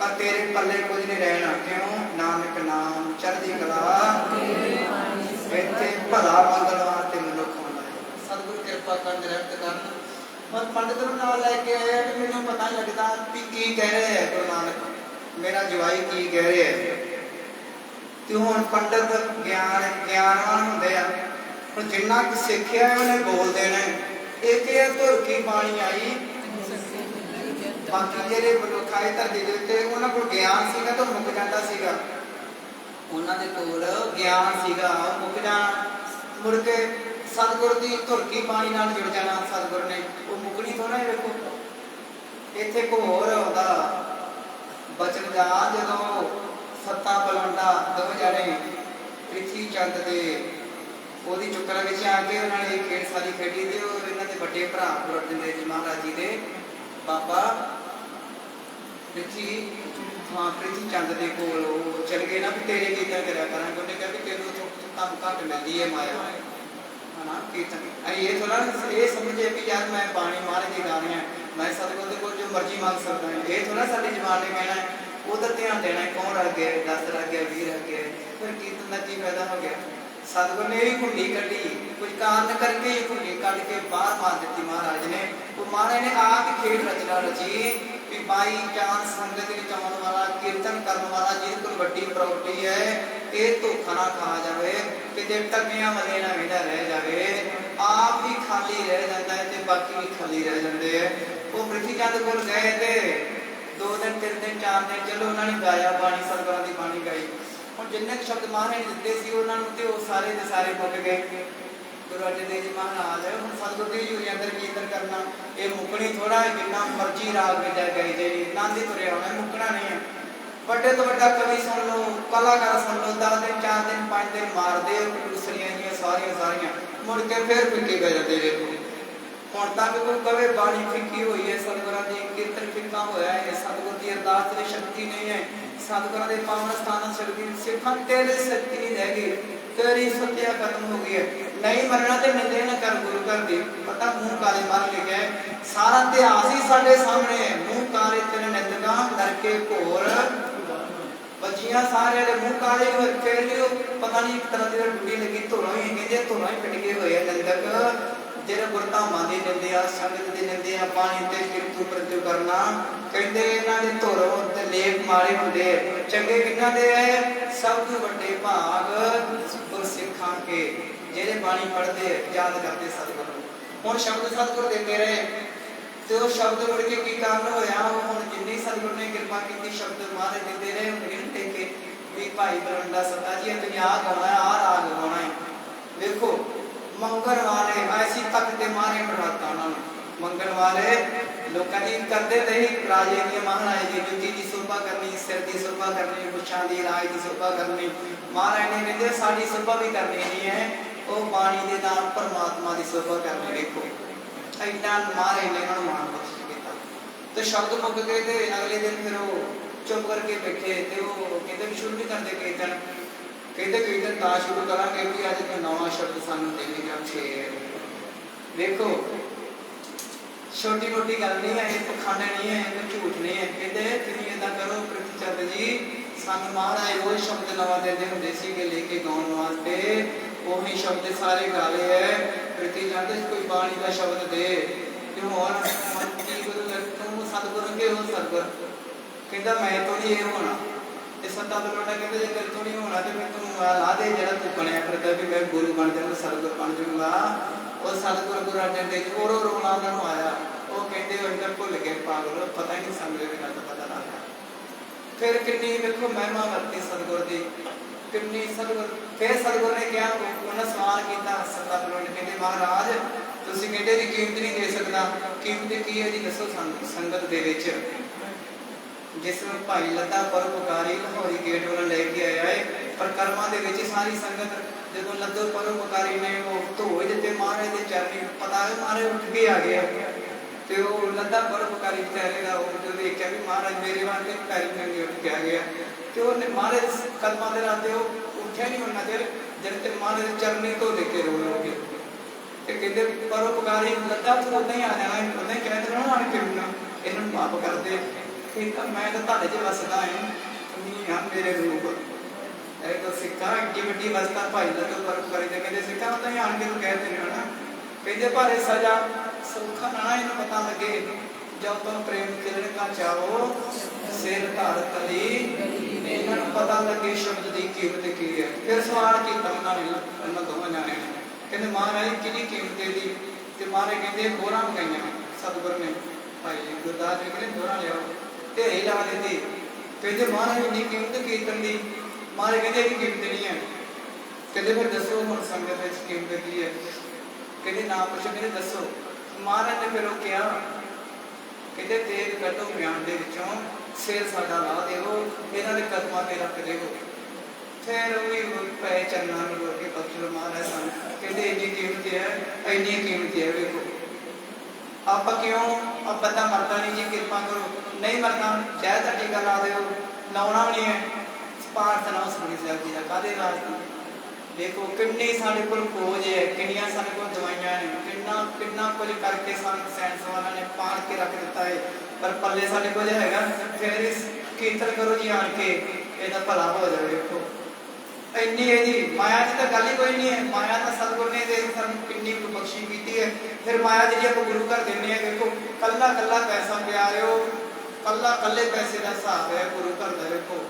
पर तेरे पल्ले कुछ नहीं रहना। क्यों? नानक नाम चढ़दी कला इत्थे भला मंगलवार ते मनुख होंदा है। सतगुरु कृपा कर रहमत करन। और पंडित नूं नाल लैके आया कि मैनूं पता लगदा कि की कह रहे हैं गुरु नानक, मेरा जवाई की कह रहे है। तो हुण पंडित ज्ञानवान होंदे आ, हुण जिन्ना कुछ सिक्ख्या है उन्हें बोल देना। एक धुर की बाणी आई, बाकी ਜਿਹੜੇ ਮਨੁੱਖਾਂ ਦੀ ਧਰਤੀ ਦੇ ਉੱਤੇ ਉਹਨਾਂ ਕੋਲ ਗਿਆਨ ਸੀਗਾ ਤਾਂ ਮੁੱਕ ਜਾਂਦਾ ਸੀਗਾ, ਉਹਨਾਂ ਦੇ ਕੋਲ ਗਿਆਨ ਸੀਗਾ ਮੁੱਕ ਜਾਣਾ, ਮੁੜ ਕੇ ਸਤਿਗੁਰ ਦੀ ਧੁਰਕੀ ਬਾਣੀ ਨਾਲ ਜੁੜ ਜਾਣਾ। ਸਤਿਗੁਰ ਨੇ ਉਹ ਮੁੱਕਣੀ ਥੋੜਾ ਹੀ, ਵੇਖੋ ਇੱਥੇ ਕੋ ਹੋਰ ਆਉਂਦਾ ਬਚਨ ਦਾ, ਜਦੋਂ ਸੱਤਾ ਬਲਵੰਡਾ ਦੋਵੇਂ ਜਾਣੇ ਪ੍ਰਿਥੀ ਚੰਦ ਦੇ ਉਹਦੀ ਚੁੱਕਰਾਂ ਵਿੱਚ ਆ ਕੇ ਉਹਨਾਂ ਨੇ ਖੇਡ ਸਾਰੀ ਖੇਡੀ, ਤੇ ਉਹ ਇਹਨਾਂ ਦੇ ਵੱਡੇ ਭਰਾ ਗੁਰੂ ਅਰਜਨ ਦੇਵ ਜੀ ਮਹਾਰਾਜ ਜੀ ਦੇ बाबा प्रिथी चंद के कोल चल गए ना, भी तेरे कीर्तन करा करा, उन्हें कहा भी तेनों कम घट मिलती है माया है ना कीर्तन। ये थोड़ा ये समझे भी यार मैं बाणी महाराज की गाने हैं, मैं सतगुरु को जो मर्जी मंग सकता हूँ, ये थोड़ा सारी जबान ने कहना है, उधर ध्यान देना है, कौन रह गया 10 रह गया 20 रह गया, फिर कीर्तन का की फायदा हो गया। सतगुर ने भी कुंडी कढ़ी, कुछ कारण करके ही कुंडी कढ़ के बाहर मार दी महाराज ने। वो महाराज ने आप खेल रचना रची कि बाई चांस संगत में आने वाला कीर्तन करने वाला जिसको बड़ी प्रॉपर्टी है, ये धोखा ना खा जाए, कितने टकियां मले ना विदा रह जाए, आप भी खाली रह जाता है तो बाकी भी खाली रह जाते हैं। वो पृथ्वी चंद को गए थे 2 दिन 3 दिन 4 दिन, चलो उन्होंने गाया बाणी, सतगुरां दी बाणी गाई। ਹੁਣ जिन्ने शब्द महाराज ने दिते सी उन्होंने ते वो सारे के सारे मुक गए। गुरु अर्जन देव जी महाराज हम सतगुरु जी जी अंदर कीर्तन करना, ये मुकनी थोड़ा है, जिन्ना मर्जी राग में जाए गए जी नांदी तुरे होना, मुकना नहीं है। बड़े तो बड़ा कवि सुन लो, कलाकार सुन लो, 10 दिन 4 दिन 5 दिन मार दे दूसरिया सारिया मुड़ के फिर फिक्के गए जाते। देखो ਹੁਣ तक कोई कवे बाणी फिक्की हुई है, सतगुरां दी कीर्तन फिक्का होया है, सतगुर की अरदास की शक्ति नहीं है, सतगुरां दे पावन स्थान शक्ति सिखां तेरे शक्ति नहीं रह गई। तेरी सत्या खत्म हो गई है। नहीं मरना तो निंदे ना कर गुरु घर दी, पता मुंह काले मार लिखा है, सारा इतिहास ही साडे सामने है। मुंह काले तेरे निंदगा करके घोर बजियां सारे दे मुंह काले फिर लियो, पता नहीं एक तरह की डूडी लगी धुरों ही कहते धुरों ही पिट गए हुए हैं निंदक ਜਿਹੜੇ ਗੁਰਧਾਮਾਂ ਦੀ ਨਿੰਦੇ ਆ, ਸੰਗਤ ਦੀ ਨਿੰਦੇ ਆ, ਪਾਣੀ ਤੇ ਕਿਰਤੂ ਪ੍ਰਤੂ ਕਰਨਾ, ਕਹਿੰਦੇ ਇਹਨਾਂ ਦੇ ਧੁਰੋਂ ਤੇ ਲੇਪ ਮਾਰੇ ਹੁੰਦੇ ਚੰਗੇ ਕਿੰਨਾਂ ਦੇ ਐ, ਸਭ ਤੋਂ ਵੱਡੇ ਭਾਗ ਗੁਰਸਿੱਖਾਂ ਕੇ ਜਿਹੜੇ ਬਾਣੀ ਪੜ੍ਹਦੇ ਯਾਦ ਕਰਦੇ ਸਤਿਗੁਰੂ ਨੂੰ। ਹੁਣ ਸ਼ਬਦ ਸਤਿਗੁਰ ਦਿੰਦੇ ਰਹੇ ਤੇ ਉਹ ਸ਼ਬਦ ਮੁੜ ਕੇ ਕੀ ਕਾਰਨ ਹੋਇਆ, ਉਹ ਹੁਣ ਜਿੰਨੀ ਸਤਿਗੁਰ ਨੇ ਕਿਰਪਾ ਕੀਤੀ ਸ਼ਬਦ ਮਹਾਰਾਜ ਦਿੰਦੇ ਰਹੇ ਹੁਣ ਟੇਕੇ ਵੀ ਭਾਈ ਬਰੰਡਾ ਸੱਤਾ ਜੀ ਤੁਸੀਂ ਆਹ ਗਾਉਣਾ ਆਹ ਰਾਗ ਗਾਉਣਾ ਹੈ। ਵੇਖੋ ਮੰਗਣ ਵਾਲੇ ਐਸੀ ਤੱਕ ਤੇ ਮਾਰੇ ਪੜਾਤਾ ਉਹਨਾਂ ਨੂੰ, ਮੰਗਣ ਵਾਲੇ ਲੋਕਾਂ ਦੀ ਕਰਦੇ ਨਹੀਂ, ਰਾਜੇ ਦੀ ਮਹਾਰਾਜ ਦੀ ਜੁੱਤੀ ਦੀ ਸੋਭਾ ਕਰਨੀ, ਸਿਰ ਦੀ ਸੋਭਾ ਕਰਨੀ, ਮੁੱਛਾਂ ਦੀ ਰਾਜ ਦੀ ਸੋਭਾ ਕਰਨੀ, ਮਹਾਰਾਜ ਨੇ ਕਹਿੰਦੇ ਸਾਡੀ ਸੋਭਾ ਵੀ ਕਰਨੀ ਨਹੀਂ ਹੈ, ਉਹ ਬਾਣੀ ਦੇ ਨਾਲ ਪਰਮਾਤਮਾ ਦੀ ਸੋਭਾ ਕਰਨੀ। ਵੇਖੋ ਇੰਨਾ ਮਹਾਰਾਜ ਨੇ ਉਹਨਾਂ ਨੂੰ ਮਾਣ ਬਖਸ਼ ਕੀਤਾ ਤੇ ਸ਼ਬਦ ਮੁੱਕ ਗਏ ਤੇ ਅਗਲੇ ਦਿਨ ਫਿਰ ਉਹ ਚੁੱਪ ਕਰਕੇ ਬੈਠੇ ਤੇ ਉਹ ਕਹਿੰਦੇ ਸ਼ੁਰੂ ਨਹੀਂ ਕਰਦੇ ਕੀਰਤਨ, कहते कीर्तन ਤਾਂ शुरू करांगे कि अज कोई नवा शब्द सानू देगा शेर। देखो छोटी मोटी गल नहीं है, पखाना नहीं है, झूठ नहीं है। कहते तुम इदा करो पृथ्वी चंद जी सानू महाराज रोज शब्द नवा देते होंगे सीगे लेके गाउन वास्ते, वही शब्द सारे गा ले है। पृथ्वी चंद कोई बाणी का शब्द दे क्यों और तू सतगुर के हो सतगुर कहता मैं तो नहीं ये होना सत्ता बलोटा कहते जे तेरे तो नहीं होना तो फिर तू ला दे जरा तू बनया फिरदा भी मैं गुरु बन जाऊंगा सतगुर बन जाऊंगा। और सतगुर गुरु अर्जन देव जी और रोला उन्होंने आया वो कहते हो इधर भुल गए पागल पता ही नहीं समझे बिना तो पता लग गया। फिर कितनी देखो महिमा वरती सतगुर की कितनी सतगुर फिर सतगुर ने क्या उन्हें सवाल किया सत्ता बलोट कहते महाराज तुसीं कहते जी कीमत नहीं दे सकता, कीमत की है जी दसो संगत दे विच जिसमें भाई लता परोपकारी लाहौरी गेट वाला लेके आया है पर कर्मा दे विच सारी संगत जो लद्दो परोपकारी ने वो धोए दिते महाराज दे चरनी पता है महाराज उठ के आ गया ते वो लद्दा परोपकारी बेचारे दा वो जो देखा भी महाराज मेरे वास्ते पैरी नंगे उठ के आ गया ते ओने महाराज कदमां दे नाते वो उठ्या नहीं होना देर जब तक महाराज चरनी तो देखे रो लोगे ते कहंदे परोपकारी लद्दा तो उदां ही आ जाना उदां ही कह देना आण के इन्हां नूं माफ कर दे मैं तो ताड़े च वसदा है नहीं हम मेरे रूप तो सिक्का एड्डी वड्डी वसता भाई लद्दो परोपकारी दे कहंदे सिक्का उदां ही आण के कह देना ना कहंदे पर सजा सौखा ना इन्हें पता लगे जब तुम प्रेम किरण का चाहो सिर धर तली इन्हें पता लगे शब्द की कीमत की है। फिर सवाल किया उन्होंने दोवां जाने कहते महाराज कि कीमत दी ते महाराज कहते बोरा मंगाइया सतगुर ने भाई गुरदास जी कहते बोरा लियाओ ढेरी ला दी कहते महाराज इन्नी कीमत कीर्तन दी महाराज कहते इहदी कीमत नहीं है कहते फिर दसो हुण संगत विच कीमत की है कहते ना पुछो कहते दसो महाराज ने फिर क्या कहते तेग कटो म्यान दे विचों सिर साडा ला देवो इन्हां दे कदमां ते रख देवो फिर भी पै चरनां नूं रोक के बख्श लो महाराज सानूं कहते इन्नी कीमत है इन्नी कीमत है। वेखो आप क्यों अब बंदा मरता नहीं जी कृपा करो नहीं मरना चाहे तो टीका ला दो लाना भी नहीं है पाठ ना सुनी साहब जी का कादे राज देखो किन्नी साढ़े कोल खोज है किन्नियां साढ़े कोल दवाइयां ने किन्ना किन्ना कुछ करके सानू साइंस वालों ने पाल के रख दिता है पर पल्ले साढ़े कोल हैगा फिर इस कीर्तन करो जी आन के ਇਹਦਾ ਭਲਾ ਹੋ ਜਾਵੇ। देखो ਇੰਨੀ ਇਹਦੀ ਮਾਇਆ ਦੀ ਤਾਂ ਗੱਲ ਹੀ ਕੋਈ ਨਹੀਂ ਹੈ ਮਾਇਆ ਤਾਂ ਸਤਿਗੁਰ ਨੇ ਦੇ ਸਾਨੂੰ ਕਿੰਨੀ ਬਖਸ਼ੀ ਕੀਤੀ ਹੈ। ਫਿਰ ਮਾਇਆ ਜਿਹੜੀ ਆਪਾਂ ਗੁਰੂ ਘਰ ਦਿੰਦੇ ਆ ਦੇਖੋ ਕੱਲਾ ਕੱਲਾ ਪੈਸਾ ਪਿਆਰਿਓ ਕੱਲਾ ਕੱਲੇ ਪੈਸੇ ਦਾ ਹਿਸਾਬ ਹੈ ਗੁਰੂ ਘਰ ਦਾ। ਦੇਖੋ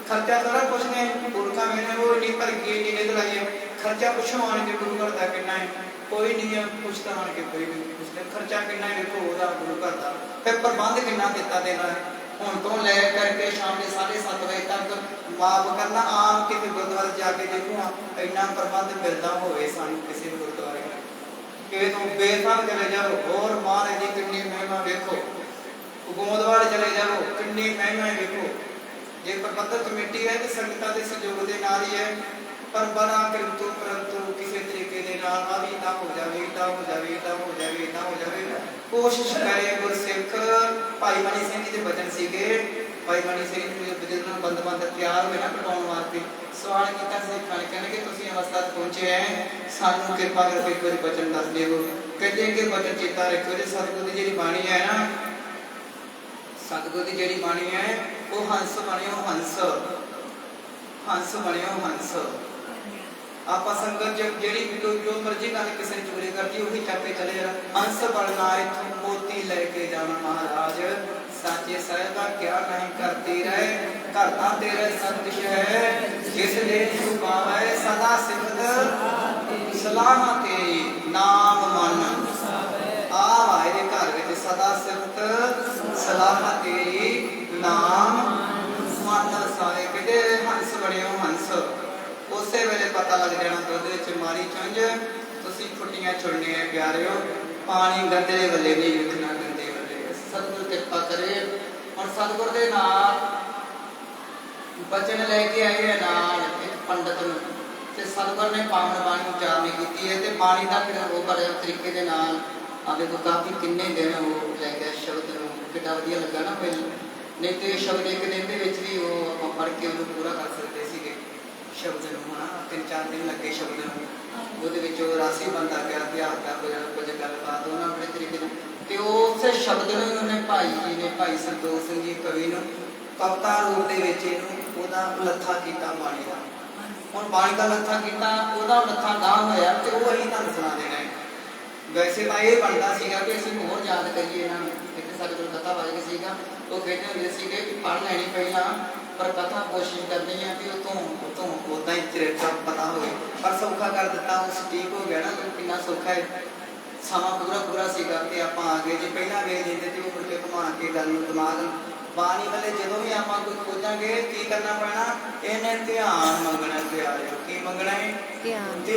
खर्चा थोड़ा कुछ नहीं गुरु का मैंने वो नहीं पर की नहीं लगाई खर्चा पूछो आने के गुरु घर का कितना है कोई नहीं है पूछता आने के कोई नहीं पूछते खर्चा कितना है देखो ओदा गुरु घर का फिर प्रबंध कितना दिता देना है हुण तो ले करके शाम के 7:30 बजे तक माफ करना आम किसी गुरुद्वारे जाके देखो इन्ना प्रबंध मिलता होवे सानू किसी गुरुद्वारे कि तुम बेफाम चले जाओ और महाराज जी कितनी महिमा देखो गोंदवाड़ चले जाओ कितनी महिमा देखो ये प्रबंधक कमेटी है तो संगतां दे सहयोग दे नाल ही है पर बड़ा परंतु किसी तरीके दे नाल आ भी ना हो जावे इदा हो जावे इदा हो जावे इदा हो जावे कोशिश करे गुरसिख भाई मनी सिंह जी दे बचन सीगे भाई मनी सिंह जी बुजुर्ग बंद बंद तैयार होए ना कटाउण वास्ते सवाल किया सिखा ने कहने कि तुसीं अवस्था पहुंचे हैं सानू कृपा करके एक बार बचन दस देवो कहते कि बचन चेता रखो जी सतगुर की जी बाणी है ना सतगुर की जी बाणी है वो हंस बनियो हंस हंस बनियो हंस आप संगत जब जी जो मर्जी गल किसी ने चोरी करती वही चक के चले जाना हंस बनना इथों मोती लेके जाना महाराज साचे साहिबा क्या नहीं करती रहे करता तेरे संदेश है जिस दे तू पावे सदा सिमरत सलाह तेरी नाम मन आ भाई दे घर विच सदा सिमरत सलाह तेरी नाम मन सारे कहते हंस बनियो हंस उसे वेले पता लग जाना दुध विच मारी चुंझ तुसीं फुट्टियां छुड़नियां प्यारिओ पानी गंदे वल्ले नहीं विखना गंदे वल्ले सतगुर कृपा करे और सतगुर दे नाल बचन लेके आए है नाल एक पंडित नूं ते सतगुर ने पावन बाणी उचारनी की है ते बाणी दा फिर वो बड़े तरीके दे नाल आवे को काफी किन्ने दिन वो ले गया शब्द नूं कितना वधिया लगा ना फिर नहीं तो ये शब्द एक दिन दे विच भी वो आपां पढ़ के उन्हें पूरा कर सकते सीगे शब्द नूं है ना 3-4 दिन लगे शब्द नूं ਉਹਦੇ ਵਿੱਚ ਉਹ ਰਾਸੀ ਬੰਦਾ ਗਿਆ ਅਭਿਆਸ ਦਾ ਕੋਈ ਕੁਝ ਗੱਲਬਾਤ ਉਹਨਾਂ ਆਪਣੇ ਤਰੀਕੇ ਨਾਲ ਤੇ ਉਸੇ ਸ਼ਬਦ ਨੂੰ ਉਹਨੇ ਭਾਈ ਜੀ ਨੇ ਭਾਈ ਸੰਤੋਖ ਸਿੰਘ ਜੀ ਕਵੀ ਨੂੰ ਕਵਿਤਾ ਰੂਪ ਦੇ ਵਿੱਚ ਇਹਨੂੰ ਉਹਦਾ ਲੱਥਾ ਕੀਤਾ ਬਾਣੀ ਦਾ ਹੁਣ ਬਾਣੀ ਦਾ ਲੱਥਾ ਕੀਤਾ ਉਹਦਾ ਲੱਥਾ ਗਾਹ ਹੋਇਆ ਤੇ ਉਹ ਅਸੀਂ ਤੁਹਾਨੂੰ ਸੁਣਾ ਦੇਣਾ ਹੈ ਵੈਸੇ ਤਾਂ ਇਹ ਬਣਦਾ ਸੀਗਾ ਕਿ ਅਸੀਂ ਹੋਰ ਯਾਦ ਕਰੀਏ ਇਹਨਾਂ ਨੂੰ ਇੱਕ ਸਾਡੇ ਕੋਲ ਕਥਾ ਵਾਜੇ ਸੀਗਾ ਉਹ ਕਹਿੰਦੇ ਹੁੰਦੇ ਸੀਗੇ ਕਿ ਪੜ੍ਹ ਲੈਣੀ ਪਹਿਲਾਂ पर कथा कोशिश करनी है कि उतों उदा ही चरित्र पता हो पर सौखा कर दिता उस ठीक हो गया ना तो कितना सौखा है समा पूरा पूरा सीगा कि आप आ गए जो पहला वेख लेते तो मुड़ के घुमा के गल दिमाग बाणी वाले जो भी आप कोई खोजांगे की करना पैना इन्हें ध्यान मंगना प्यारे की मंगना है ध्यान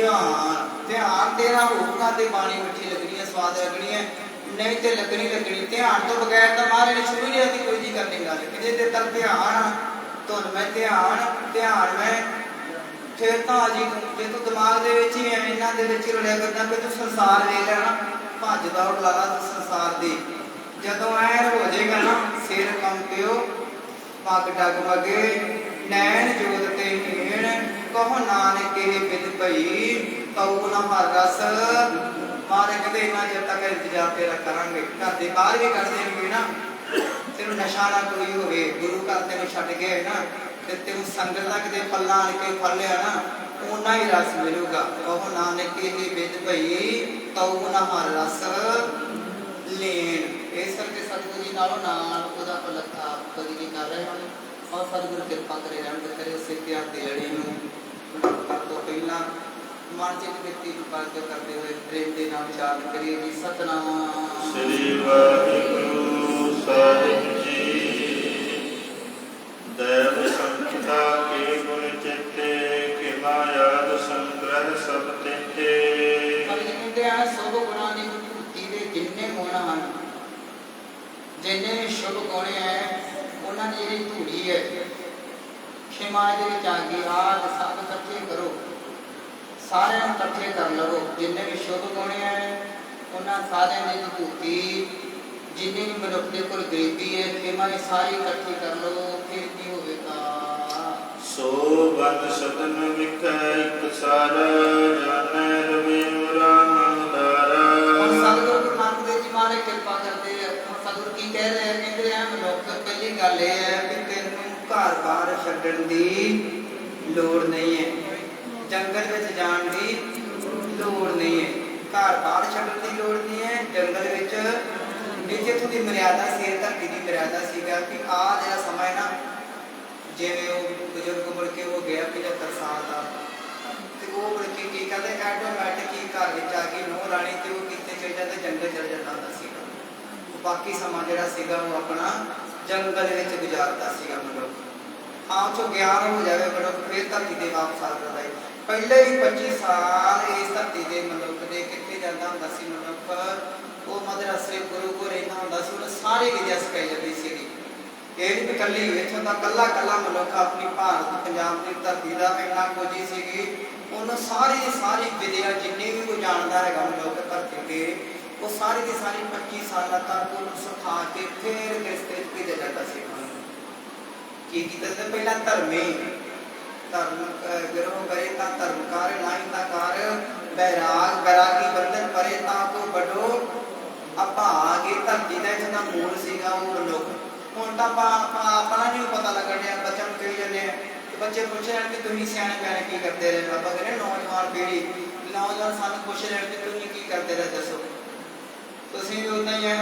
ध्यान तेरा होगा तो बाणी मिठी लगनी है स्वाद लगनी है नहीं तो लगनी ध्यान तो बगैर तो मारे ने शुरू नहीं आती कोई जी करनी गल कि जे तर ध्यान तो मैं ध्यान में फिर तो जी जे तू दिमाग दे विच ही इन्हां दे विच रुलिया करदा कि तू संसार वेख लेना भज दौड़ ला तू संसार दी जदों ऐ हो जाएगा ना सिर कंपियो पग डगमगे नैन जोत ते हीण कहो नानक के बिद भई तऊ न हर रस मारे कहते इन्ना चेर तक इंतजार तेरा करांगे घर दे बाहर भी कर देंगे ना तेन नशा ना कोई हो गुरु घर तेन छड़ गए ना ते तेन संगत तक दे पल्ला आन के फल लिया ना उन्ना ही रस मिलूगा कहो नानक के बिद भई तऊ न हर रस लेन इस करके सतगुरु जी नालों नाल ओदा पलखा कदी जी कर रहे हैं और सतगुरु कृपा करे रहमत करे उस इतिहास दी लड़ी नूं तो पहला मानसिक व्यक्ति को पालतो करते हुए प्रेम के नाम उच्चारण करिए जी सतनाम श्री वाहिगुरु साहिब जी दैव संता के गुण चित्ते कि माया संग्रह सब तेते कहते हैं सब गुणां दी भूति दे जिन्ने गुण हैं जिन्ने शुभ गुण है उन्हां दी जेहड़ी धूड़ी है क्षमा दे विच आ गई आद सब इकट्ठे करो सारे इकट्ठे कर लो जिन्ने भी शुभ गुण है उन्होंने सारे की विभूति जिन्हें भी मनुख के कोल गरीबी है खेमा सारी इकट्ठी कर लो फिर की होगा सो बंद सदन विखै एक सारा जाने रवि राम उदारा और सतगुरु गुरु नानक देव जी महाराज कृपा करते हैं और सतगुरु की कह रहे हैं कहते हैं मनुख पहली गल ये है कि तेनू घर बार छड्डण दी लोड़ नहीं है जंगल में जान की लोड़ नहीं है घर बाहर छड्डण की लोड़ नहीं है जंगल में जितों की मर्यादा से धरती की मर्यादा सीगा कि आ जरा समा है ना जिवें वो बुजुर्ग मुड़ के वो गया 75 साल का तो वो मुड़ के की कहते ऐटोमैटिक ही घर में आ गई नूह राणी तो वो कितने चल जाते जंगल चल जाता होंदा सीगा बाकी समा जरा सीगा वो अपना जंगल में गुजारता सीगा मनुख हाँ चो ज्ञान हो जाए मनुख फिर धरती से वापस आ जाता है पहले ही 25 साल इस धरती के मनुख के कितने जाता होंदा सी मनुख वो मदरसे गुरु को रहना होंदा सी उन्हें सारी विद्या सिखाई जाती सी ये भी कली इत्थों दा कला कला मनुख अपनी भारत पंजाब की धरती का इन्ना कुछ ही सी उन्होंने सारी विद्या जिन्नी भी कोई जानता है मनुख धरती के वो सारी की सारी 25 साल तक उन्होंने सिखा के फिर रिश्ते भेजा जाता सी की पहला धर्मी धर्म गिरोह करे ता धर्म कार नाई ता कार बैराग बैरागी बंधन परे ता को बड़ो अभागे धरती का जिहदा मूल सीगा वो मनुख हुण तां अपना नहीं पता लगन दिया बच्चों नूं कही जांदे आ बच्चे पुछ रहे कि तुसीं सियाणे बयाने की करते रहे बाबा कहने नौजवान पीढ़ी नौजवान सानूं पुछ रहे कि तुसीं की करते रहे दसो तुसीं भी उदां ही है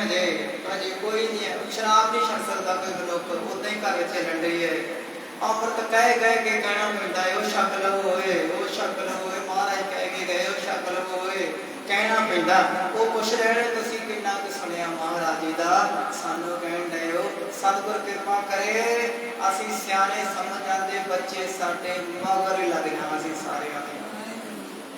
हजे कोई नहीं है शराब नहीं छक सकता कोई मनुख उदां ही घर चलन रही है अमृत कह गए के कहना पैंदा है वो छक लवो वो छक लवो महाराज कह के गए वो छक लवो कहना पैंदा वो पुछ रहे तुसीं किन्ना कुछ सुनिया महाराज जी दा सानू कहण दे हो सतगुर कृपा करे असीं सियाणे समझ आंदे बच्चे साडे मगर ही लग जाण असीं सारे